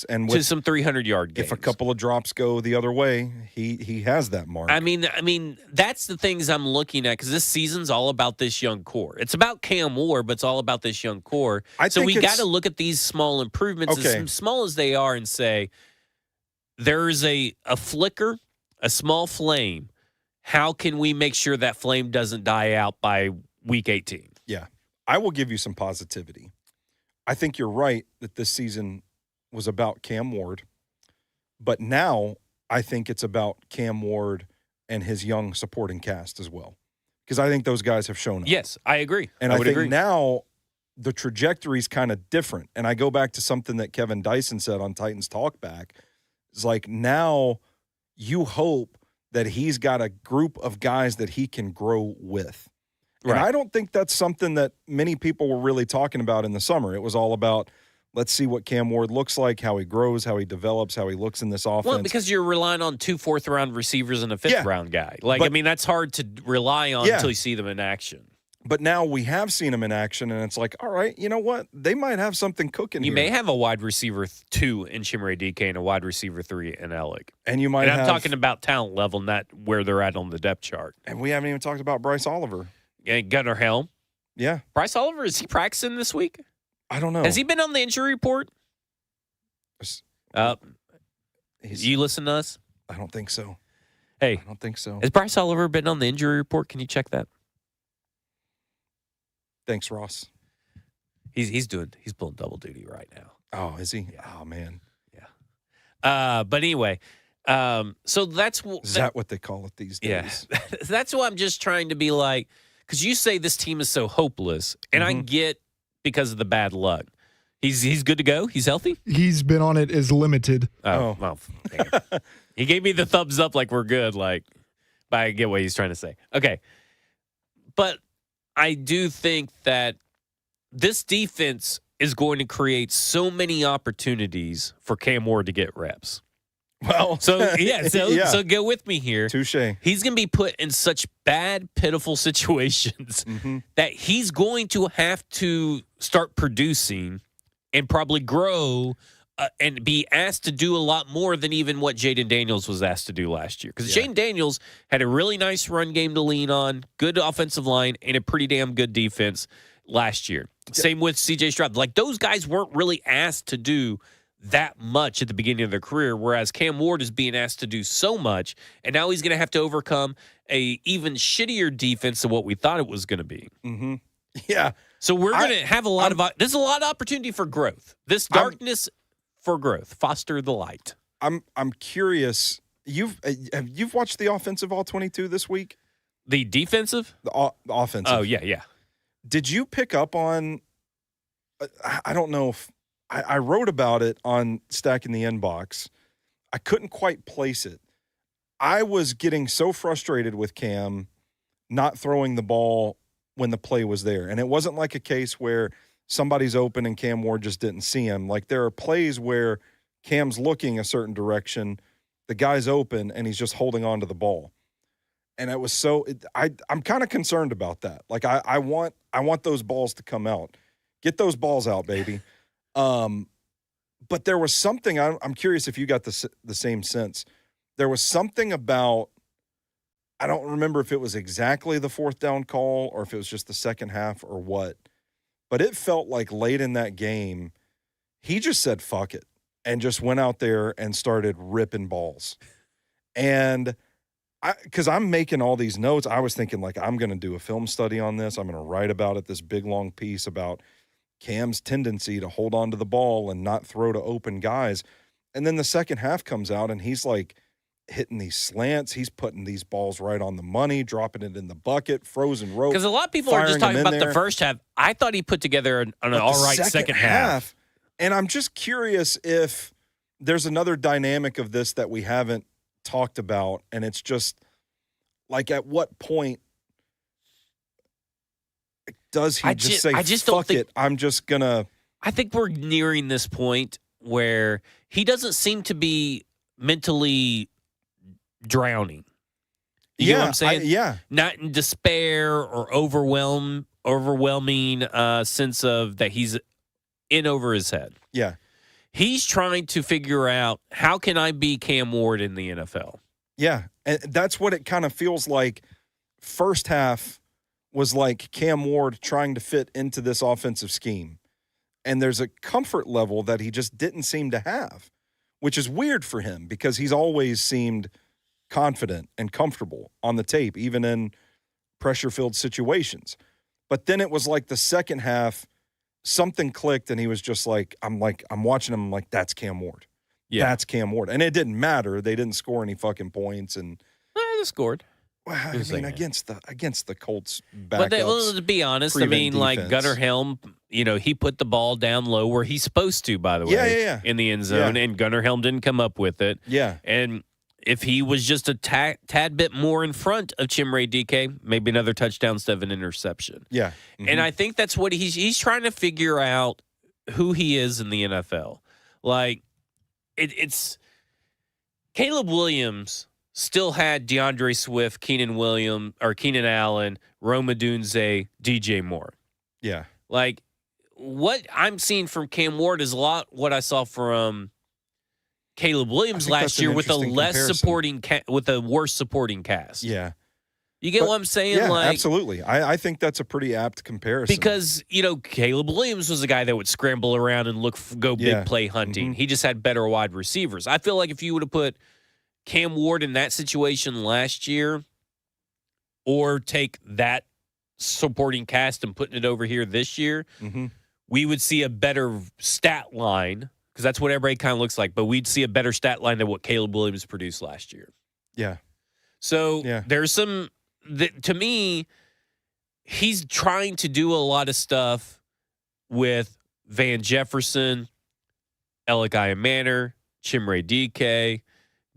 And to some 300-yard games. If a couple of drops go the other way, he has that mark. I mean, that's the things I'm looking at, because this season's all about this young core. It's about Cam Ward, but it's all about this young core. So we got to look at these small improvements, as small as they are, and say, there's a flicker, a small flame. How can we make sure that flame doesn't die out by week 18? Yeah. I will give you some positivity. I think you're right that this season was about Cam Ward, but now I think it's about Cam Ward and his young supporting cast as well, because I think those guys have shown up. Yes, I agree. And I think now the trajectory is kind of different. And I go back to something that Kevin Dyson said on Titans Talkback. It's like, now you hope that he's got a group of guys that he can grow with. Right. And I don't think that's something that many people were really talking about in the summer. It was all about, let's see what Cam Ward looks like, how he grows, how he develops, how he looks in this offense. Well, because you're relying on 2 fourth-round receivers and a fifth-round guy. That's hard to rely on until you see them in action. But now we have seen him in action, and it's like, all right, you know what? They might have something cooking here. You may have a wide receiver 2 in Chimere DK and a wide receiver 3 in Alec. And you might I'm talking about talent level, not where they're at on the depth chart. And we haven't even talked about Bryce Oliver. And Gunnar Helm. Yeah. Bryce Oliver, is he practicing this week? I don't know. Has he been on the injury report? You listen to us? I don't think so. Hey. I don't think so. Has Bryce Oliver been on the injury report? Can you check that? Thanks, Ross. He's pulling double duty right now. Oh, is he? Yeah. Oh, man. Yeah. But anyway, so is that what they call it these days? Yeah. That's why I'm just trying to be like, because you say this team is so hopeless, and I get because of the bad luck. He's good to go? He's healthy? He's been on it as limited. Oh. Well, he gave me the thumbs up like we're good, but I get what he's trying to say. Okay. But I do think that this defense is going to create so many opportunities for Cam Ward to get reps. Well, so go with me here. Touche. He's going to be put in such bad, pitiful situations that he's going to have to start producing and probably grow and be asked to do a lot more than even what Jaden Daniels was asked to do last year. Because Jaden Daniels had a really nice run game to lean on, good offensive line, and a pretty damn good defense last year. Same with C.J. Stroud. Like, those guys weren't really asked to do that much at the beginning of their career, whereas Cam Ward is being asked to do so much, and now he's going to have to overcome a even shittier defense than what we thought it was going to be. Mm-hmm. Yeah. So we're going to have there's a lot of opportunity for growth. This darkness for growth. Foster the light. I'm curious. You've watched the offensive all 22 this week? The defensive? The offensive. Oh, yeah. Did you pick up on I don't know if I wrote about it on Stacking the Inbox. I couldn't quite place it. I was getting so frustrated with Cam not throwing the ball when the play was there. And it wasn't like a case where somebody's open and Cam Ward just didn't see him. Like, there are plays where Cam's looking a certain direction, the guy's open, and he's just holding on to the ball. And it was I'm kind of concerned about that. Like, I want those balls to come out. Get those balls out, baby. But there was something, I'm curious if you got the same sense. There was something about, I don't remember if it was exactly the fourth down call or if it was just the second half or what, but it felt like late in that game, he just said, fuck it, and just went out there and started ripping balls. And because I'm making all these notes, I was thinking, like, I'm going to do a film study on this. I'm going to write about it, this big, long piece about Cam's tendency to hold on to the ball and not throw to open guys. And then the second half comes out, and he's, like, hitting these slants. He's putting these balls right on the money, dropping it in the bucket, frozen rope. Because a lot of people are just talking about the first half. I thought he put together an all right second half. And I'm just curious if there's another dynamic of this that we haven't talked about, and it's just like, at what point does he fuck it, I'm just gonna. I think we're nearing this point where he doesn't seem to be mentally drowning. You know what I'm saying? Not in despair or overwhelming sense of that he's in over his head. Yeah. He's trying to figure out, how can I be Cam Ward in the NFL? Yeah, and that's what it kind of feels like. First half was like Cam Ward trying to fit into this offensive scheme. And there's a comfort level that he just didn't seem to have, which is weird for him because he's always seemed confident and comfortable on the tape, even in pressure-filled situations. But then it was like the second half, something clicked, and he was just like, I'm watching him, I'm like, that's Cam Ward. Yeah. That's Cam Ward. And it didn't matter. They didn't score any fucking points. And they scored. Well, I mean, against the Colts backups. But to be honest, I mean, like, Gunnar Helm, he put the ball down low where he's supposed to, by the way, in the end zone, and Gunnar Helm didn't come up with it. Yeah. And if he was just a tad bit more in front of Chimere DK, maybe another touchdown instead of an interception. Yeah. Mm-hmm. And I think that's what he's trying to figure out, who he is in the NFL. Like, it's Caleb Williams still had DeAndre Swift, Keenan Allen, Rome Odunze, DJ Moore. Yeah. Like, what I'm seeing from Cam Ward is a lot what I saw from Caleb Williams last year with with a worse supporting cast. Yeah. You get what I'm saying? Yeah, like, absolutely. I think that's a pretty apt comparison. Because, Caleb Williams was a guy that would scramble around and go big play hunting. Mm-hmm. He just had better wide receivers. I feel like if you would have put Cam Ward in that situation last year, or take that supporting cast and putting it over here this year, we would see a better stat line, because that's what everybody kind of looks like, but we'd see a better stat line than what Caleb Williams produced last year. Yeah. So there's some, to me, he's trying to do a lot of stuff with Van Jefferson, Elikiah Manor, Chimere DK,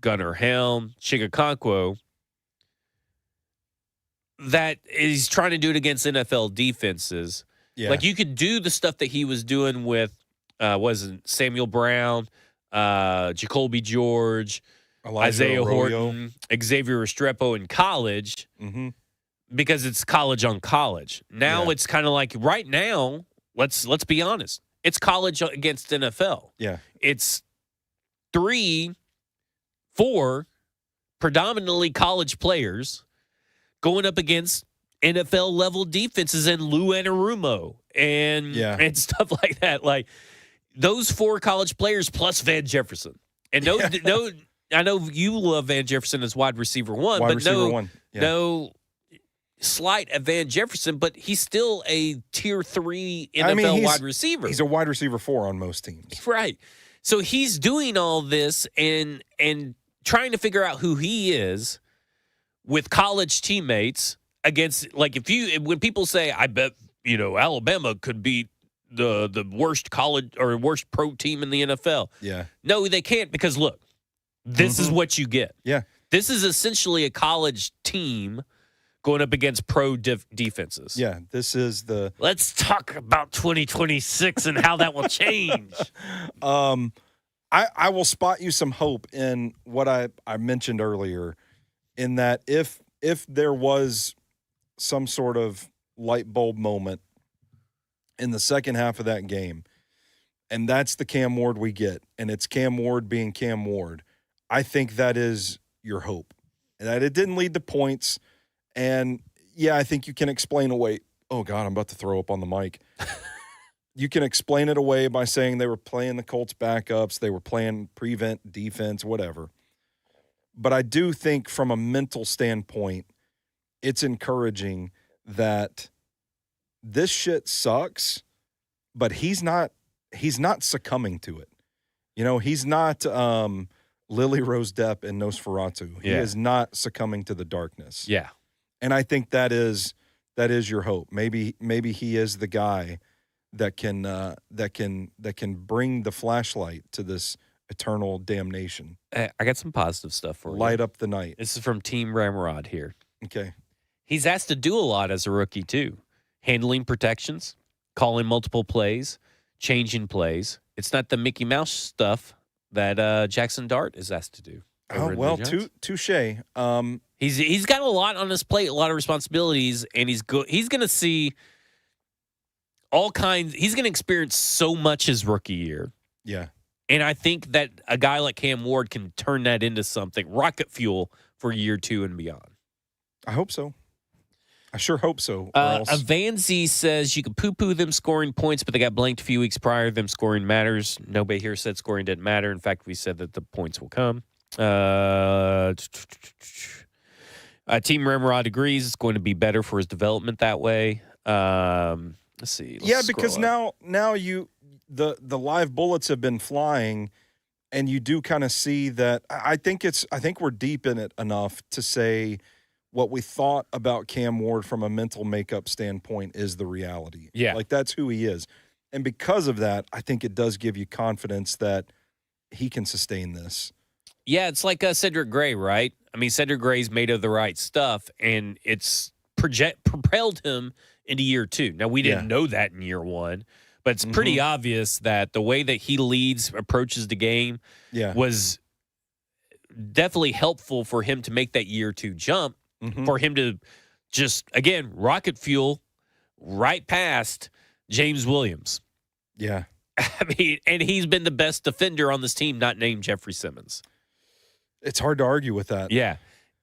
Gunnar Helm, Chigakonkwo, that he's trying to do it against NFL defenses. Yeah. Like, you could do the stuff that he was doing with Samuel Brown, Jacoby George, Isaiah Horton, Xavier Restrepo in college, because it's college on college. Now it's kind of like, right now, let's be honest, it's college against NFL. Yeah. It's 3-4 predominantly college players going up against NFL level defenses and Lou Anarumo and stuff like that. Like those 4 college players plus Van Jefferson. And no, I know you love Van Jefferson as wide receiver 1, no slight at Van Jefferson, but he's still a tier 3 NFL wide receiver. He's a wide receiver 4 on most teams. Right. So he's doing all this and trying to figure out who he is with college teammates against, like, when people say, I bet, Alabama could beat the worst college or worst pro team in the NFL. Yeah. No, they can't, because look, this is what you get. Yeah. This is essentially a college team going up against pro defenses. Yeah, this is the... Let's talk about 2026 and how that will change. I will spot you some hope in what I mentioned earlier, in that if there was some sort of light bulb moment in the second half of that game, and that's the Cam Ward we get, and it's Cam Ward being Cam Ward, I think that is your hope. And that it didn't lead to points. And, yeah, I think you can explain away. Oh, God, I'm about to throw up on the mic. You can explain it away by saying they were playing the Colts backups, they were playing prevent defense, whatever. But I do think from a mental standpoint, it's encouraging that this shit sucks, but he's not succumbing to it. He's not Lily Rose Depp and Nosferatu. He is not succumbing to the darkness. Yeah. And I think that is your hope. Maybe he is the guy that can bring the flashlight to this eternal damnation. I got some positive stuff for you. Light up the night. This is from Team Ramrod here. Okay. He's asked to do a lot as a rookie too. Handling protections, calling multiple plays, changing plays. It's not the Mickey Mouse stuff that Jackson Dart is asked to do. Oh, well, touche. He's got a lot on his plate, a lot of responsibilities, and he's going to see all kinds. He's going to experience so much his rookie year. Yeah. And I think that a guy like Cam Ward can turn that into something, rocket fuel for year 2 and beyond. I hope so. I sure hope so. Avanzi says you can poo-poo them scoring points, but they got blanked a few weeks prior. Them scoring matters. Nobody here said scoring didn't matter. In fact, we said that the points will come. Team Ramrod agrees it's going to be better for his development that way. Let's see. Because now the live bullets have been flying, and you do kind of see that. I think we're deep in it enough to say what we thought about Cam Ward from a mental makeup standpoint is the reality. Yeah. Like, that's who he is. And because of that, I think it does give you confidence that he can sustain this. Yeah, it's like Cedric Gray, right? I mean, Cedric Gray's made of the right stuff, and it's propelled him into year 2. Now, we didn't know that in year 1, but it's pretty obvious that the way that he approaches the game was definitely helpful for him to make that year 2 jump, for him to just, again, rocket fuel right past James Williams. Yeah. I mean, and he's been the best defender on this team, not named Jeffrey Simmons. It's hard to argue with that. Yeah.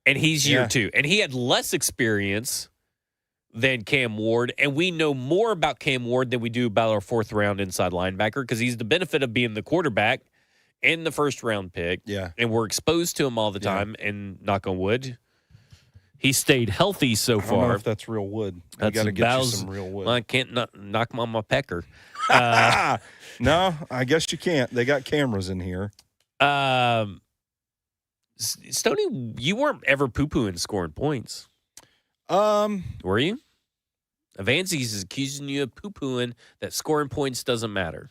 And he's year 2. And he had less experience than Cam Ward. And we know more about Cam Ward than we do about our 4th-round inside linebacker, because he's the benefit of being the quarterback and the first-round pick. Yeah. And we're exposed to him all the time. And knock on wood, he stayed healthy so far. I don't know if that's real wood. I got to get you some real wood. Well, I can't knock him on my pecker. No, I guess you can't. They got cameras in here. Stoney, you weren't ever poo-pooing scoring points. Were you? Avanzi's is accusing you of poo-pooing that scoring points doesn't matter.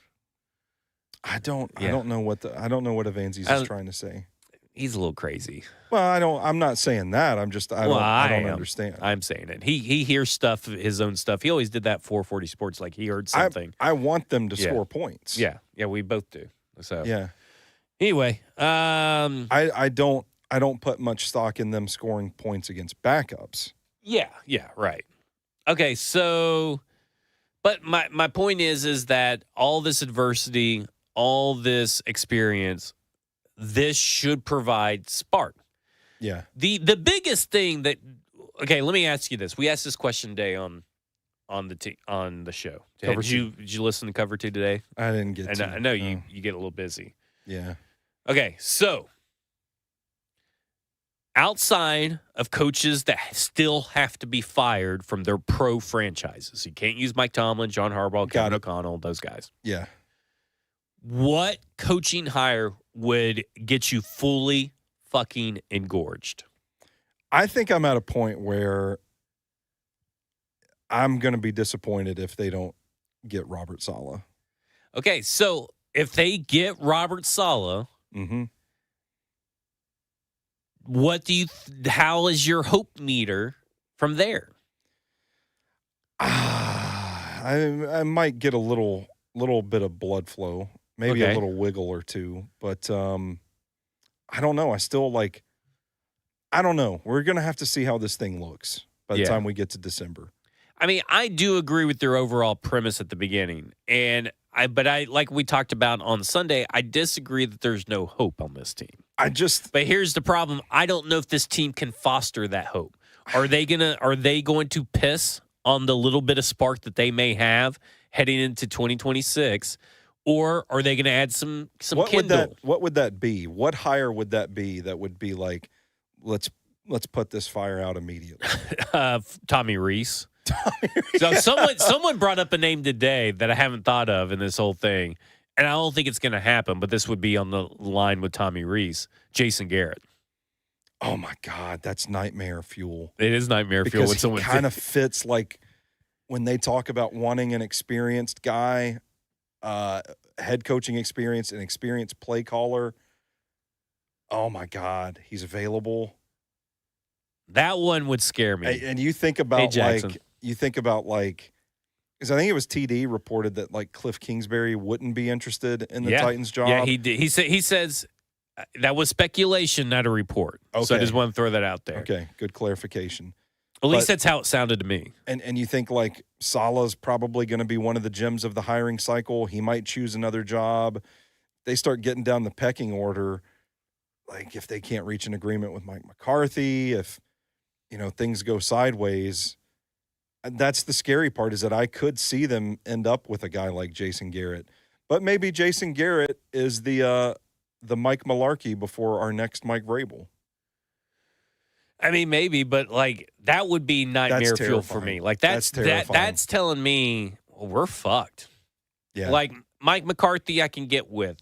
I don't know what Avanzi's is trying to say. He's a little crazy. Well, I'm not saying that. I don't understand. I'm saying it. He hears stuff, his own stuff. He always did that 440 Sports, like he heard something. I want them to score points. Yeah, we both do. So yeah. Anyway, I don't put much stock in them scoring points against backups. Yeah, right. Okay, so, but my point is that all this adversity, all this experience, this should provide spark. Yeah. The biggest thing that okay, let me ask you this. We asked this question today on the show. Did you listen to Cover 2 today? I didn't get to. I know you get a little busy. Yeah. Okay, so outside of coaches that still have to be fired from their pro franchises, you can't use Mike Tomlin, John Harbaugh, Kevin O'Connell, those guys. Yeah. What coaching hire would get you fully fucking engorged? I think I'm at a point where I'm going to be disappointed if they don't get Robert Saleh. Okay, so if they get Robert Saleh, how is your hope meter from there? I might get a little bit of blood flow, maybe a little wiggle or two, but I don't know. I don't know. We're going to have to see how this thing looks by the time we get to December. I mean, I do agree with your overall premise at the beginning, but like we talked about on Sunday, I disagree that there's no hope on this team. But here's the problem: I don't know if this team can foster that hope. Are they going to piss on the little bit of spark that they may have heading into 2026, or are they going to add some kindle? What would that be? What hire would that be? That would be like, let's put this fire out immediately. Tommy Rees. So someone brought up a name today that I haven't thought of in this whole thing, and I don't think it's going to happen, but this would be on the line with Tommy Rees, Jason Garrett. Oh my God, that's nightmare fuel. It is nightmare fuel when someone kind of fits like when they talk about wanting an experienced guy, head coaching experience, an experienced play caller. Oh my God, he's available. That one would scare me. And you think about because I think it was TD reported that like Cliff Kingsbury wouldn't be interested in the Titans job. Yeah, he did. He says that was speculation, not a report. Okay. So I just want to throw that out there. Okay, good clarification. At least that's how it sounded to me. And you think like Saleh's probably going to be one of the gems of the hiring cycle. He might choose another job. They start getting down the pecking order. Like if they can't reach an agreement with Mike McCarthy, if things go sideways, that's the scary part, is that I could see them end up with a guy like Jason Garrett. But maybe Jason Garrett is the Mike Mularkey before our next Mike Vrabel. I mean, maybe, but like that would be nightmare fuel for me. Like that's telling me we're fucked. Yeah. Like Mike McCarthy, I can get with.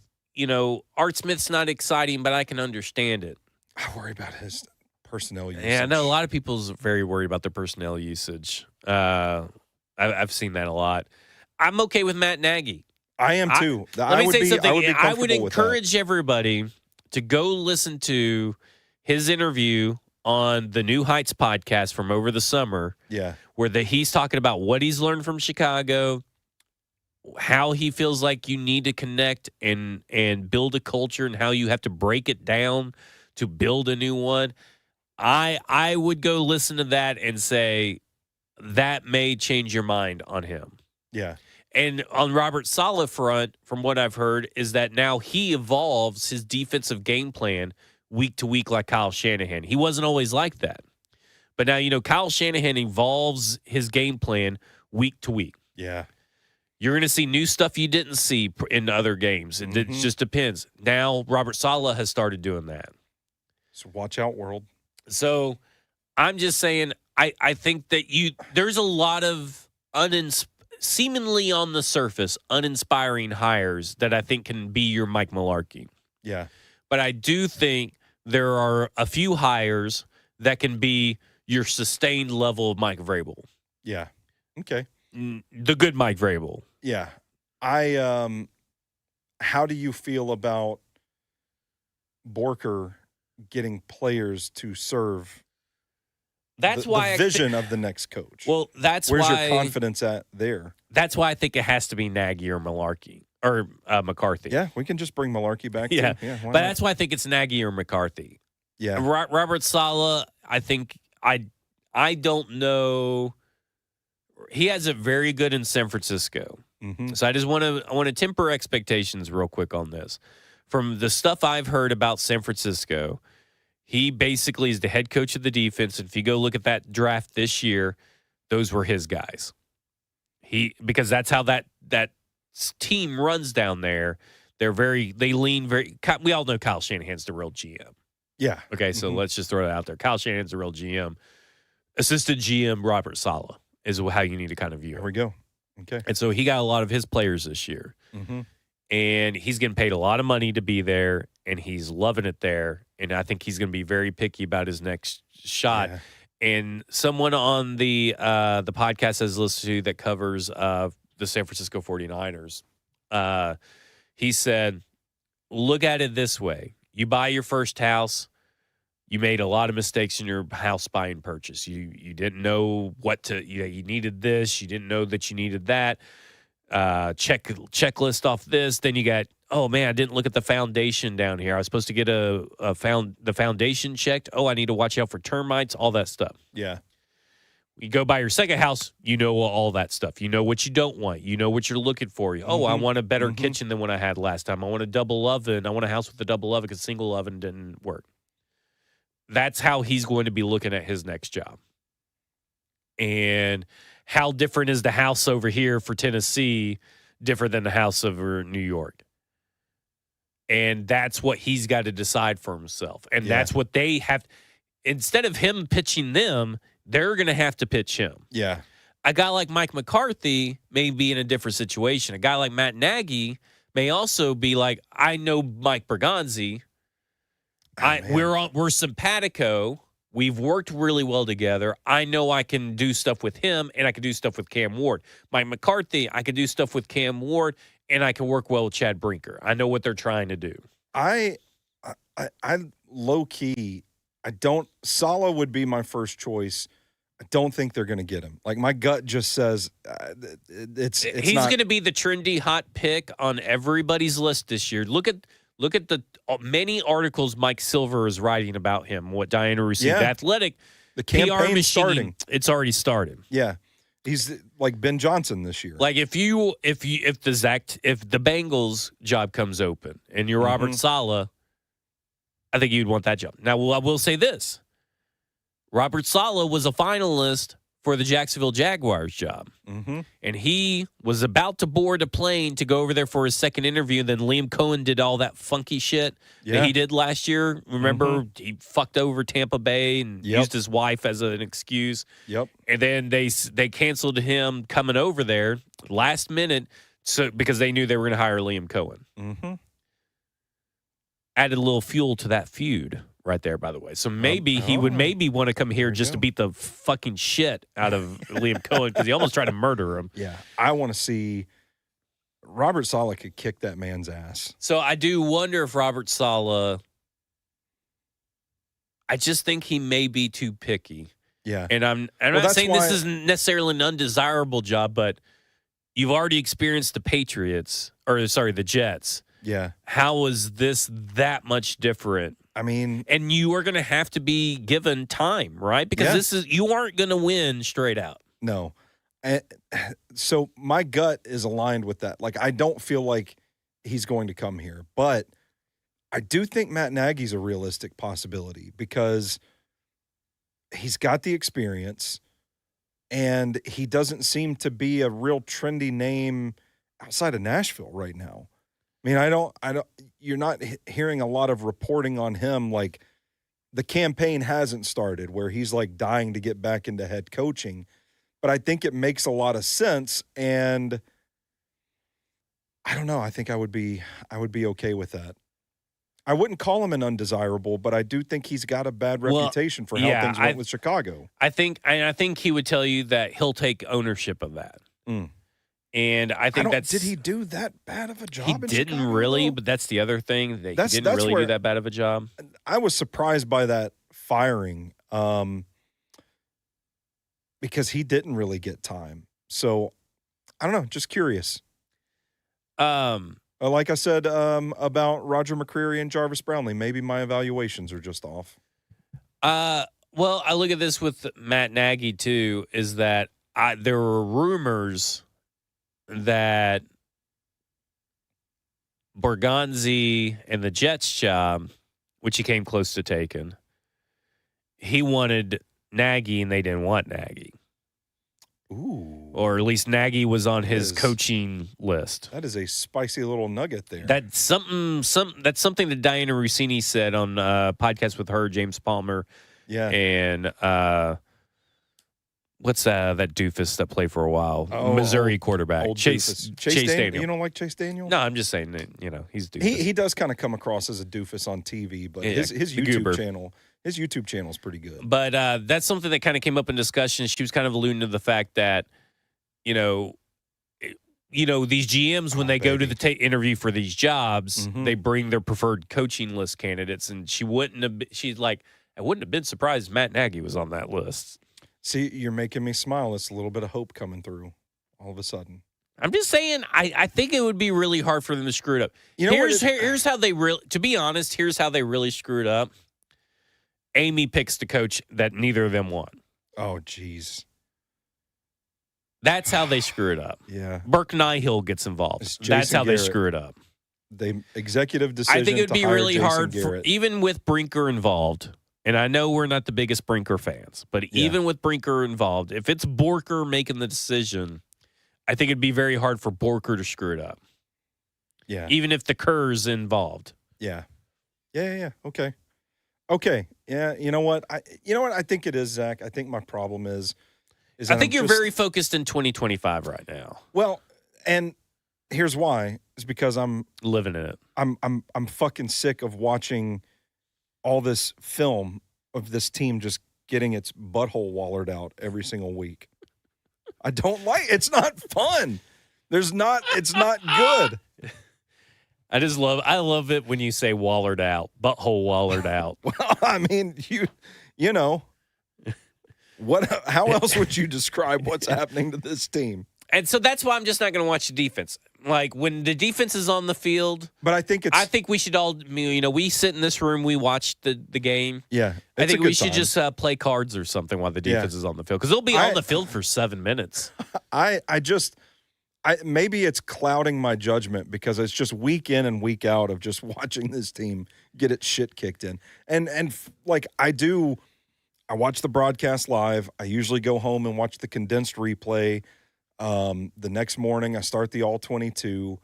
Art Smith's not exciting, but I can understand it. I worry about his personnel usage. Yeah, I know a lot of people's very worried about their personnel usage. I've seen that a lot. I'm okay with Matt Nagy. I am too. Let me say something. I would encourage everybody to go listen to his interview on the New Heights podcast from over the summer. Yeah, where he's talking about what he's learned from Chicago, how he feels like you need to connect and build a culture, and how you have to break it down to build a new one. I would go listen to that and say that may change your mind on him. Yeah. And on Robert Saleh front, from what I've heard, is that now he evolves his defensive game plan week to week like Kyle Shanahan. He wasn't always like that. But now, Kyle Shanahan evolves his game plan week to week. Yeah. You're going to see new stuff you didn't see in other games. It just depends. Now, Robert Saleh has started doing that. So watch out, world. So I'm just saying, I think that there's a lot of seemingly on the surface uninspiring hires that I think can be your Mike Mularkey. Yeah. But I do think there are a few hires that can be your sustained level of Mike Vrabel. Yeah. Okay. The good Mike Vrabel. Yeah. How do you feel about Borker getting players to serve the vision of the next coach? Well, where's your confidence at there? That's why I think it has to be Nagy or Mularkey or McCarthy. Yeah, we can just bring Mularkey back. Yeah, too. But that's why I think it's Nagy or McCarthy. Yeah, Robert Saleh. I think I don't know. He has it very good in San Francisco. Mm-hmm. So I want to temper expectations real quick on this. From the stuff I've heard about San Francisco, He basically is the head coach of the defense. And if you go look at that draft this year, those were his guys. Because that's how that team runs down there. They lean very. We all know Kyle Shanahan's the real GM. Yeah. Okay, so let's just throw it out there. Kyle Shanahan's the real GM. Assistant GM Robert Saleh is how you need to kind of view it. There we go. Okay. And so he got a lot of his players this year. Mm-hmm. And he's getting paid a lot of money to be there, and he's loving it there. And I think he's going to be very picky about his next shot. Yeah. And someone on the podcast has listened to that covers the San Francisco 49ers, he said, look at it this way. You buy your first house. You made a lot of mistakes in your house buying purchase. You didn't know what to, you needed this. You didn't know that you needed that. Checklist off this. Then you got, oh man, I didn't look at the foundation down here. I was supposed to get the foundation checked. Oh, I need to watch out for termites, all that stuff. Yeah. You go buy your second house, you know all that stuff. You know what you don't want. You know what you're looking for. Oh, I want a better kitchen than what I had last time. I want a double oven. I want a house with a double oven because single oven didn't work. That's how he's going to be looking at his next job. And how different is the house over here for Tennessee different than the house over New York? And that's what he's got to decide for himself. And that's what they have. Instead of him pitching them, they're going to have to pitch him. Yeah. A guy like Mike McCarthy may be in a different situation. A guy like Matt Nagy may also be like, I know Mike Bergonzi. We're simpatico. We've worked really well together. I know I can do stuff with him, and I can do stuff with Cam Ward. Mike McCarthy, I can do stuff with Cam Ward, and I can work well with Chad Brinker. I know what they're trying to do. I low key, Saleh would be my first choice. I don't think they're going to get him. Like, my gut just says it's he's going to be the trendy hot pick on everybody's list this year. Look at the many articles Mike Silver is writing about him, what Diana received. The Athletic, the campaign PR starting. It's already started. Yeah. He's like Ben Johnson this year. Like if the Bengals job comes open and you're Robert Saleh, I think you'd want that job. Now, I will say this. Robert Saleh was a finalist for the Jacksonville Jaguars job. And he was about to board a plane to go over there for his second interview. And then Liam Cohen did all that funky shit that he did last year. Remember, he fucked over Tampa Bay and used his wife as an excuse. And then they canceled him coming over there last minute because they knew they were going to hire Liam Cohen. Added a little fuel to that feud. Right there, by the way. So maybe he would want to come here just to beat the fucking shit out of Liam Cohen because he almost tried to murder him. Yeah. I want to see Robert Saleh could kick that man's ass. So I do wonder if Robert Saleh, I just think he may be too picky. Yeah. And I'm not saying this isn't necessarily an undesirable job, but you've already experienced the the Jets. Yeah. How is this that much different? I mean, and you are going to have to be given time, right? Because you aren't going to win straight out. No. So my gut is aligned with that. Like, I don't feel like he's going to come here, but I do think Matt Nagy's a realistic possibility because he's got the experience and he doesn't seem to be a real trendy name outside of Nashville right now. I mean, you're not hearing a lot of reporting on him. Like, the campaign hasn't started where he's like dying to get back into head coaching, but I think it makes a lot of sense. And I don't know. I think I would be okay with that. I wouldn't call him an undesirable, but I do think he's got a bad reputation for how things went with Chicago. I think he would tell you that he'll take ownership of that. And I think did he do that bad of a job? He didn't Chicago, really, though? But that's the other thing. He didn't really do that bad of a job. I was surprised by that firing because he didn't really get time. So I don't know, just curious. Like I said about Roger McCreary and Jarvis Brownlee, maybe my evaluations are just off. Well, I look at this with Matt Nagy too. Is that there were rumors that Bergonzi and the Jets job, which he came close to taking, he wanted Nagy and they didn't want Nagy. Ooh. Or at least Nagy was on his coaching list. That is a spicy little nugget there. That's something that Diana Rossini said on a podcast with her, James Palmer. Yeah. And what's that doofus that played for a while? Missouri quarterback. Chase Daniel. You don't like Chase Daniel? No, I'm just saying that, he's doofus. He does kind of come across as a doofus on TV, but his YouTube channel. His YouTube channel is pretty good. But that's something that kind of came up in discussion. She was kind of alluding to the fact that, these GMs, when they go to the interview for these jobs, they bring their preferred coaching list candidates. And she's like, I wouldn't have been surprised if Matt Nagy was on that list. See, you're making me smile. It's a little bit of hope coming through all of a sudden. I'm just saying, I think it would be really hard for them to screw it up. Here's how they really, to be honest, here's how they really screwed up. Amy picks the coach that neither of them want. Oh, jeez. That's how they screw it up. Yeah. Burke Nihill gets involved. That's how they screw it up. The executive decision. I think it would be really hard, even with Brinker involved. And I know we're not the biggest Brinker fans, but even with Brinker involved, if it's Borker making the decision, I think it'd be very hard for Borker to screw it up. Yeah. Even if the Kerr's involved. Yeah. Yeah. Okay. Yeah. You know what? I think it is, Zach. I think my problem is I think you're very focused in 2025 right now. Well, and here's why: is because I'm living in it. I'm fucking sick of watching all this film of this team just getting its butthole wallered out every single week. I don't like. It's not fun. It's not good. I love it when you say wallered out, butthole wallered out. Well, I mean, you know, how else would you describe what's happening to this team? And so that's why I'm just not going to watch the defense. Like when the defense is on the field, but I think we should all, we sit in this room, we watch the game. Yeah, I think we should just play cards or something while the defense is on the field because they'll be on the field for 7 minutes. Maybe it's clouding my judgment because it's just week in and week out of just watching this team get its shit kicked in. And like I watch the broadcast live. I usually go home and watch the condensed replay. The next morning I start the all 22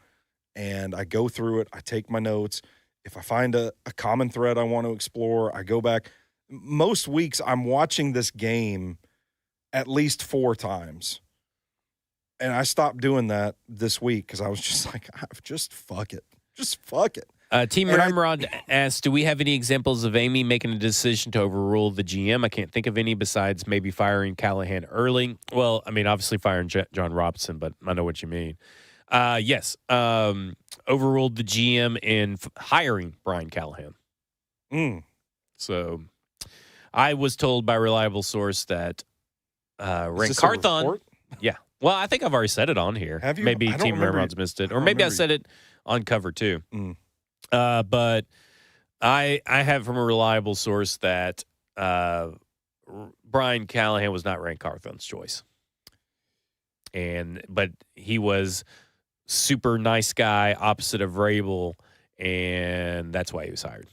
and I go through it. I take my notes. If I find a common thread I want to explore, I go back. Most weeks I'm watching this game at least 4 times. And I stopped doing that this week because I was just like, just fuck it. Just fuck it. Team Ramrod asked, do we have any examples of Amy making a decision to overrule the GM? I can't think of any besides maybe firing Callahan early. Well, I mean, obviously firing John Robinson, but I know what you mean. Yes. Overruled the GM in hiring Brian Callahan. So I was told by a reliable source that Rank Carthon. Yeah. Well, I think I've already said it on here. Have you? Maybe Team Ramrod's missed it. Or maybe I said it on cover too. But I have from a reliable source that Brian Callahan was not Rank Carthon's choice. But he was super nice guy, opposite of Vrabel, and that's why he was hired.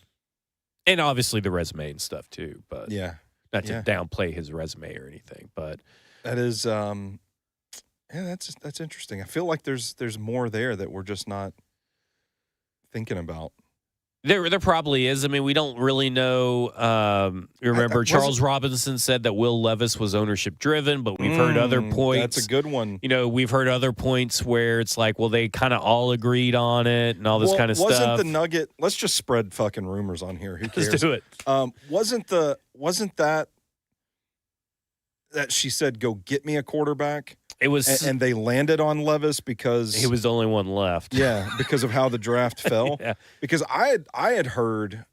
And obviously the resume and stuff too, but not to downplay his resume or anything. But that is that's interesting. I feel like there's more there that we're just not thinking about. There probably is. I mean, we don't really know. Remember, Charles Robinson said that Will Levis was ownership driven, but we've heard other points. That's a good one. We've heard other points where it's like, well, they kind of all agreed on it and all this kind of stuff. Wasn't the nugget? Let's just spread fucking rumors on here. Who cares? Let's do it. Wasn't that she said, "Go get me a quarterback"? It was, and they landed on Levis because he was the only one left. Yeah, because of how the draft fell. Yeah. Because I had heard.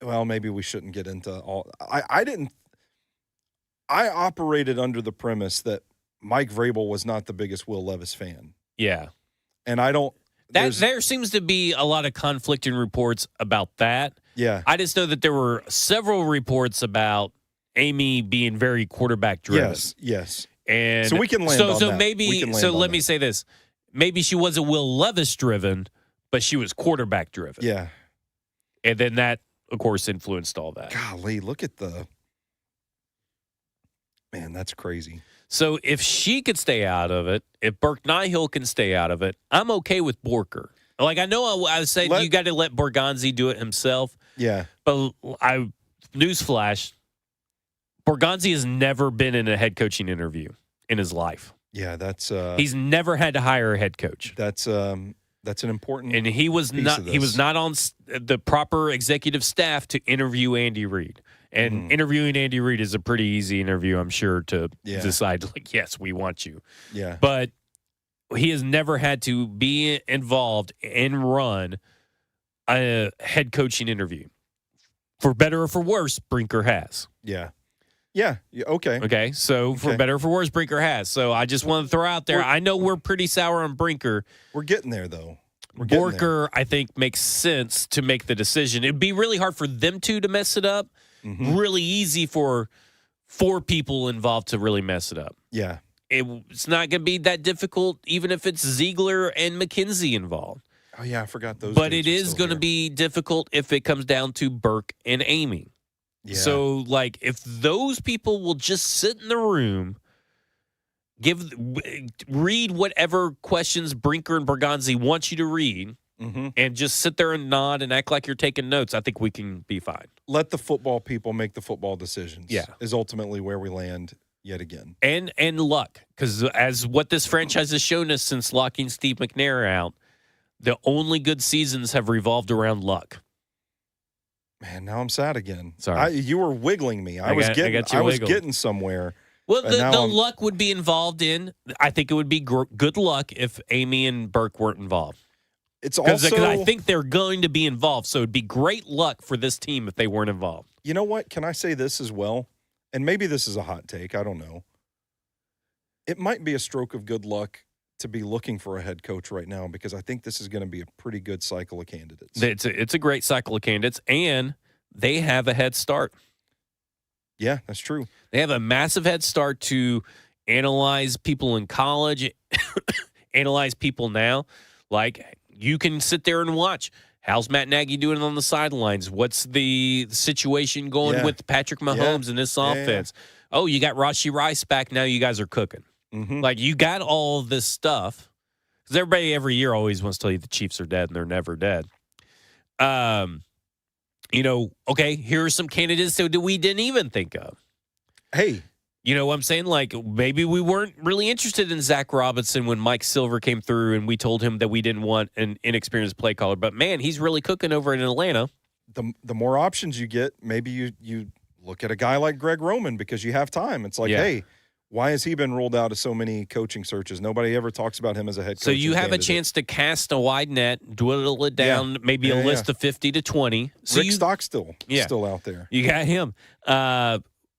Well, maybe we shouldn't get into all. I didn't. I operated under the premise that Mike Vrabel was not the biggest Will Levis fan. Yeah, and I don't. There seems to be a lot of conflicting reports about that. Yeah, I just know that there were several reports about Amy being very quarterback driven. Yes. And so we can land on that. Let me say this. Maybe she wasn't Will Levis driven, but she was quarterback driven. Yeah. And then that, of course, influenced all that. Golly, look at the Man, that's crazy. So if she could stay out of it, if Burke Nihill can stay out of it, I'm okay with Borker. Like, I know I was saying you got to let Borgonzi do it himself. Yeah. But newsflash, Borgonzi has never been in a head coaching interview in his life. Yeah, that's he's never had to hire a head coach. That's an important and he was not on the proper executive staff to interview Andy Reid. And interviewing Andy Reid is a pretty easy interview, I'm sure, to decide, like, yes, we want you. Yeah. But he has never had to be involved and run a head coaching interview. For better or for worse, Brinker has. Yeah. Yeah. Okay. Okay. So for better or for worse, Brinker has. So I just want to throw out there. I know we're pretty sour on Brinker. We're getting there, though. Borker, I think, makes sense to make the decision. It'd be really hard for them to mess it up. Really easy for 4 people involved to really mess it up. Yeah. It's not going to be that difficult, even if it's Ziegler and McKenzie involved. Oh, yeah, I forgot those. But it is going to be difficult if it comes down to Burke and Amy. Yeah. So, like, if those people will just sit in the room, read whatever questions Brinker and Borgonzi want you to read, and just sit there and nod and act like you're taking notes, I think we can be fine. Let the football people make the football decisions. Yeah. Is ultimately where we land yet again. And luck, because as what this franchise has shown us since locking Steve McNair out, the only good seasons have revolved around luck. Man, now I'm sad again. Sorry. You were wiggling me. I was getting somewhere. Well, the luck would be involved in, I think it would be good luck if Amy and Burke weren't involved. It's also because I think they're going to be involved, so it'd be great luck for this team if they weren't involved. You know what? Can I say this as well? And maybe this is a hot take. I don't know. It might be a stroke of good luck to be looking for a head coach right now, because I think this is going to be a pretty good cycle of candidates. It's a great cycle of candidates, and they have a head start. Yeah, that's true. They have a massive head start to analyze people in college, analyze people now. Like, you can sit there and watch. How's Matt Nagy doing on the sidelines? What's the situation going with Patrick Mahomes and this offense? Yeah. Oh, you got Rashee Rice back. Now you guys are cooking. Like, you got all this stuff. Because everybody every year always wants to tell you the Chiefs are dead, and they're never dead. Okay, here are some candidates that we didn't even think of. Hey. You know what I'm saying? Like, maybe we weren't really interested in Zach Robinson when Mike Silver came through and we told him that we didn't want an inexperienced play caller. But, man, he's really cooking over in Atlanta. The more options you get, maybe you look at a guy like Greg Roman because you have time. It's like, hey, why has he been rolled out of so many coaching searches? Nobody ever talks about him as a head coach. So you have a chance to cast a wide net, dwindle it down, maybe a list of 50 to 20. So Rick Stockstill still out there. You got him.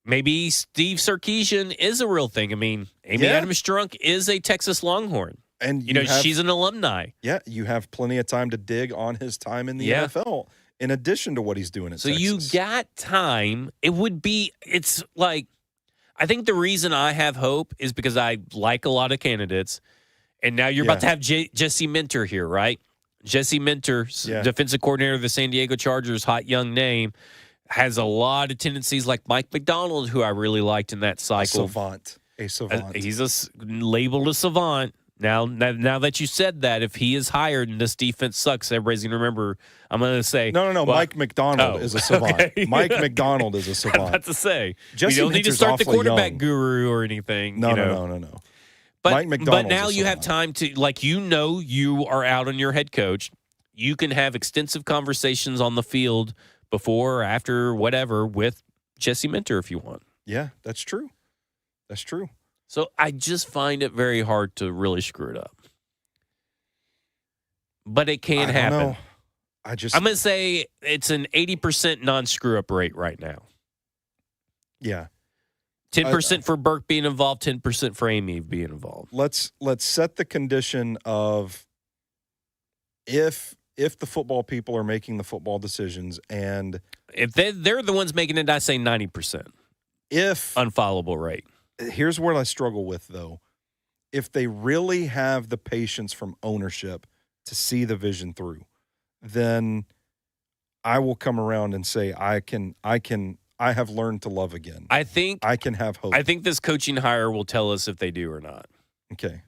Maybe Steve Sarkisian is a real thing. I mean, Amy Adams-Strunk is a Texas Longhorn. And she's an alumni. Yeah, you have plenty of time to dig on his time in the NFL in addition to what he's doing at Texas. So you got time. It's like, I think the reason I have hope is because I like a lot of candidates. And now you're about to have Jesse Minter here, right? Jesse Minter, defensive coordinator of the San Diego Chargers, hot young name. Has a lot of tendencies like Mike McDonald, who I really liked in that cycle. A savant. He's labeled a savant. Now that you said that, if he is hired and this defense sucks, everybody's going to remember. I'm going to say. No. Well, Mike McDonald is a savant. Okay. Mike McDonald is a savant. I'm about to say. Jesse you don't need to start the quarterback young. Guru or anything. No. But, Mike McDonald. But now you have time to, you are out on your head coach. You can have extensive conversations on the field before or after, whatever, with Jesse Minter if you want. Yeah, that's true. That's true. So I just find it very hard to really screw it up. But it can happen. Know. I'm going to say it's an 80% non-screw-up rate right now. Yeah. 10% for Burke being involved, 10% for Amy being involved. Let's set the condition of if the football people are making the football decisions, and if they're the ones making it, I say 90%. If unfollowable rate. Here's what I struggle with, though. If they really have the patience from ownership to see the vision through, then I will come around and say I can I have learned to love again. I think I can have hope. I think this coaching hire will tell us if they do or not. Okay.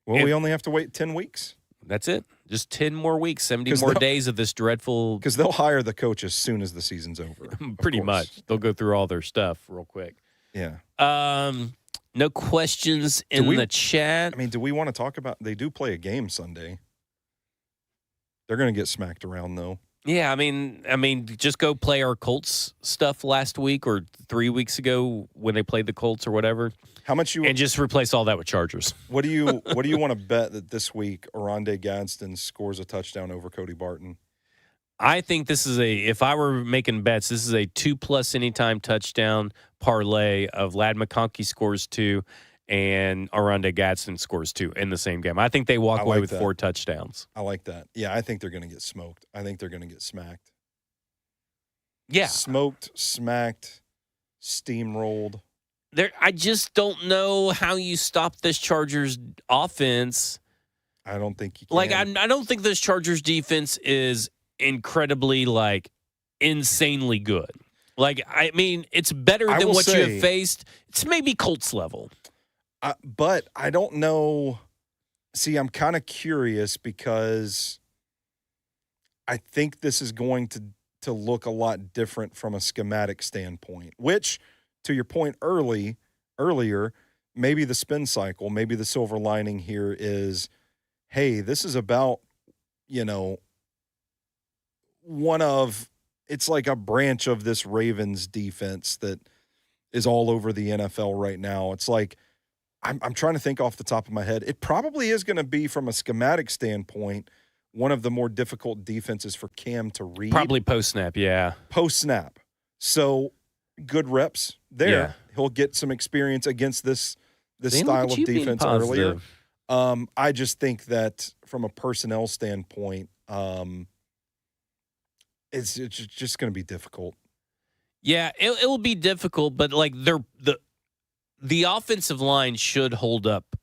Well, we only have to wait 10 weeks. That's it. Just 10 more weeks, 70 more days of this dreadful. Because they'll hire the coach as soon as the season's over. Pretty much. They'll go through all their stuff real quick. Yeah. No questions in the chat. I mean, do we want to talk about? They do play a game Sunday. They're going to get smacked around, though. Yeah, I mean, just go play our Colts stuff last week or 3 weeks ago when they played the Colts or whatever. How much and just replace all that with Chargers. What do you want to bet that this week Oronde Gadsden scores a touchdown over Cody Barton? I think this is if I were making bets, this is a 2+ anytime touchdown parlay of Ladd McConkey scores 2 and Oronde Gadsden scores 2 in the same game. I think they walk away with 4 touchdowns. I like that. Yeah, I think they're going to get smoked. I think they're going to get smacked. Yeah. Smoked, smacked, steamrolled. I just don't know how you stop this Chargers offense. I don't think you can. Like, I don't think this Chargers defense is incredibly, insanely good. Like, I mean, it's better than what you have faced. It's maybe Colts level. But I don't know. See, I'm kind of curious because I think this is going to look a lot different from a schematic standpoint, which, to your point earlier, maybe the spin cycle, maybe the silver lining here is, hey, this is about, it's like a branch of this Ravens defense that is all over the NFL right now. It's like, I'm trying to think off the top of my head. It probably is going to be, from a schematic standpoint, one of the more difficult defenses for Cam to read. Probably post-snap, yeah. Post-snap. So, good reps there. Yeah. He'll get some experience against this style of defense earlier. I just think that from a personnel standpoint, it's just going to be difficult. Yeah, it will be difficult, but the offensive line should hold up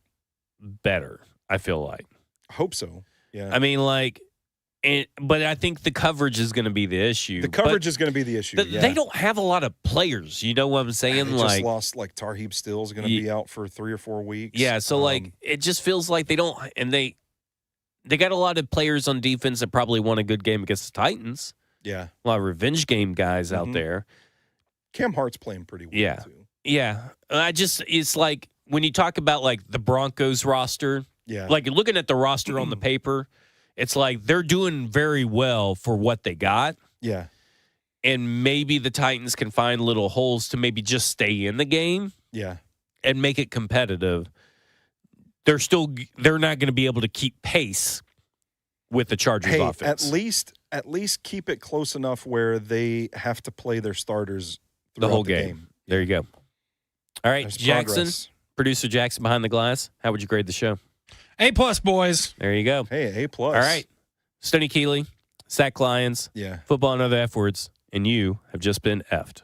better, I feel like. I hope so. Yeah. I mean, but I think the coverage is going to be the issue. The coverage is going to be the issue. They don't have a lot of players. You know what I'm saying? They just lost, Tarheeb Still is going to be out for 3 or 4 weeks. Yeah, so it just feels like they don't, and they got a lot of players on defense that probably won a good game against the Titans. Yeah. A lot of revenge game guys out there. Cam Hart's playing pretty well, too. Yeah. It's like when you talk about the Broncos roster, looking at the roster on the paper, it's like they're doing very well for what they got. Yeah. And maybe the Titans can find little holes to maybe just stay in the game. Yeah. And make it competitive. They're not going to be able to keep pace with the Chargers offense. At least keep it close enough where they have to play their starters the whole game. There you go. All right, There's Jackson, progress. Producer Jackson behind the glass. How would you grade the show? A+, boys. There you go. Hey, A+. All right. Stoney Keeley, Sack Lions, yeah. Football and Other F Words, and you have just been effed.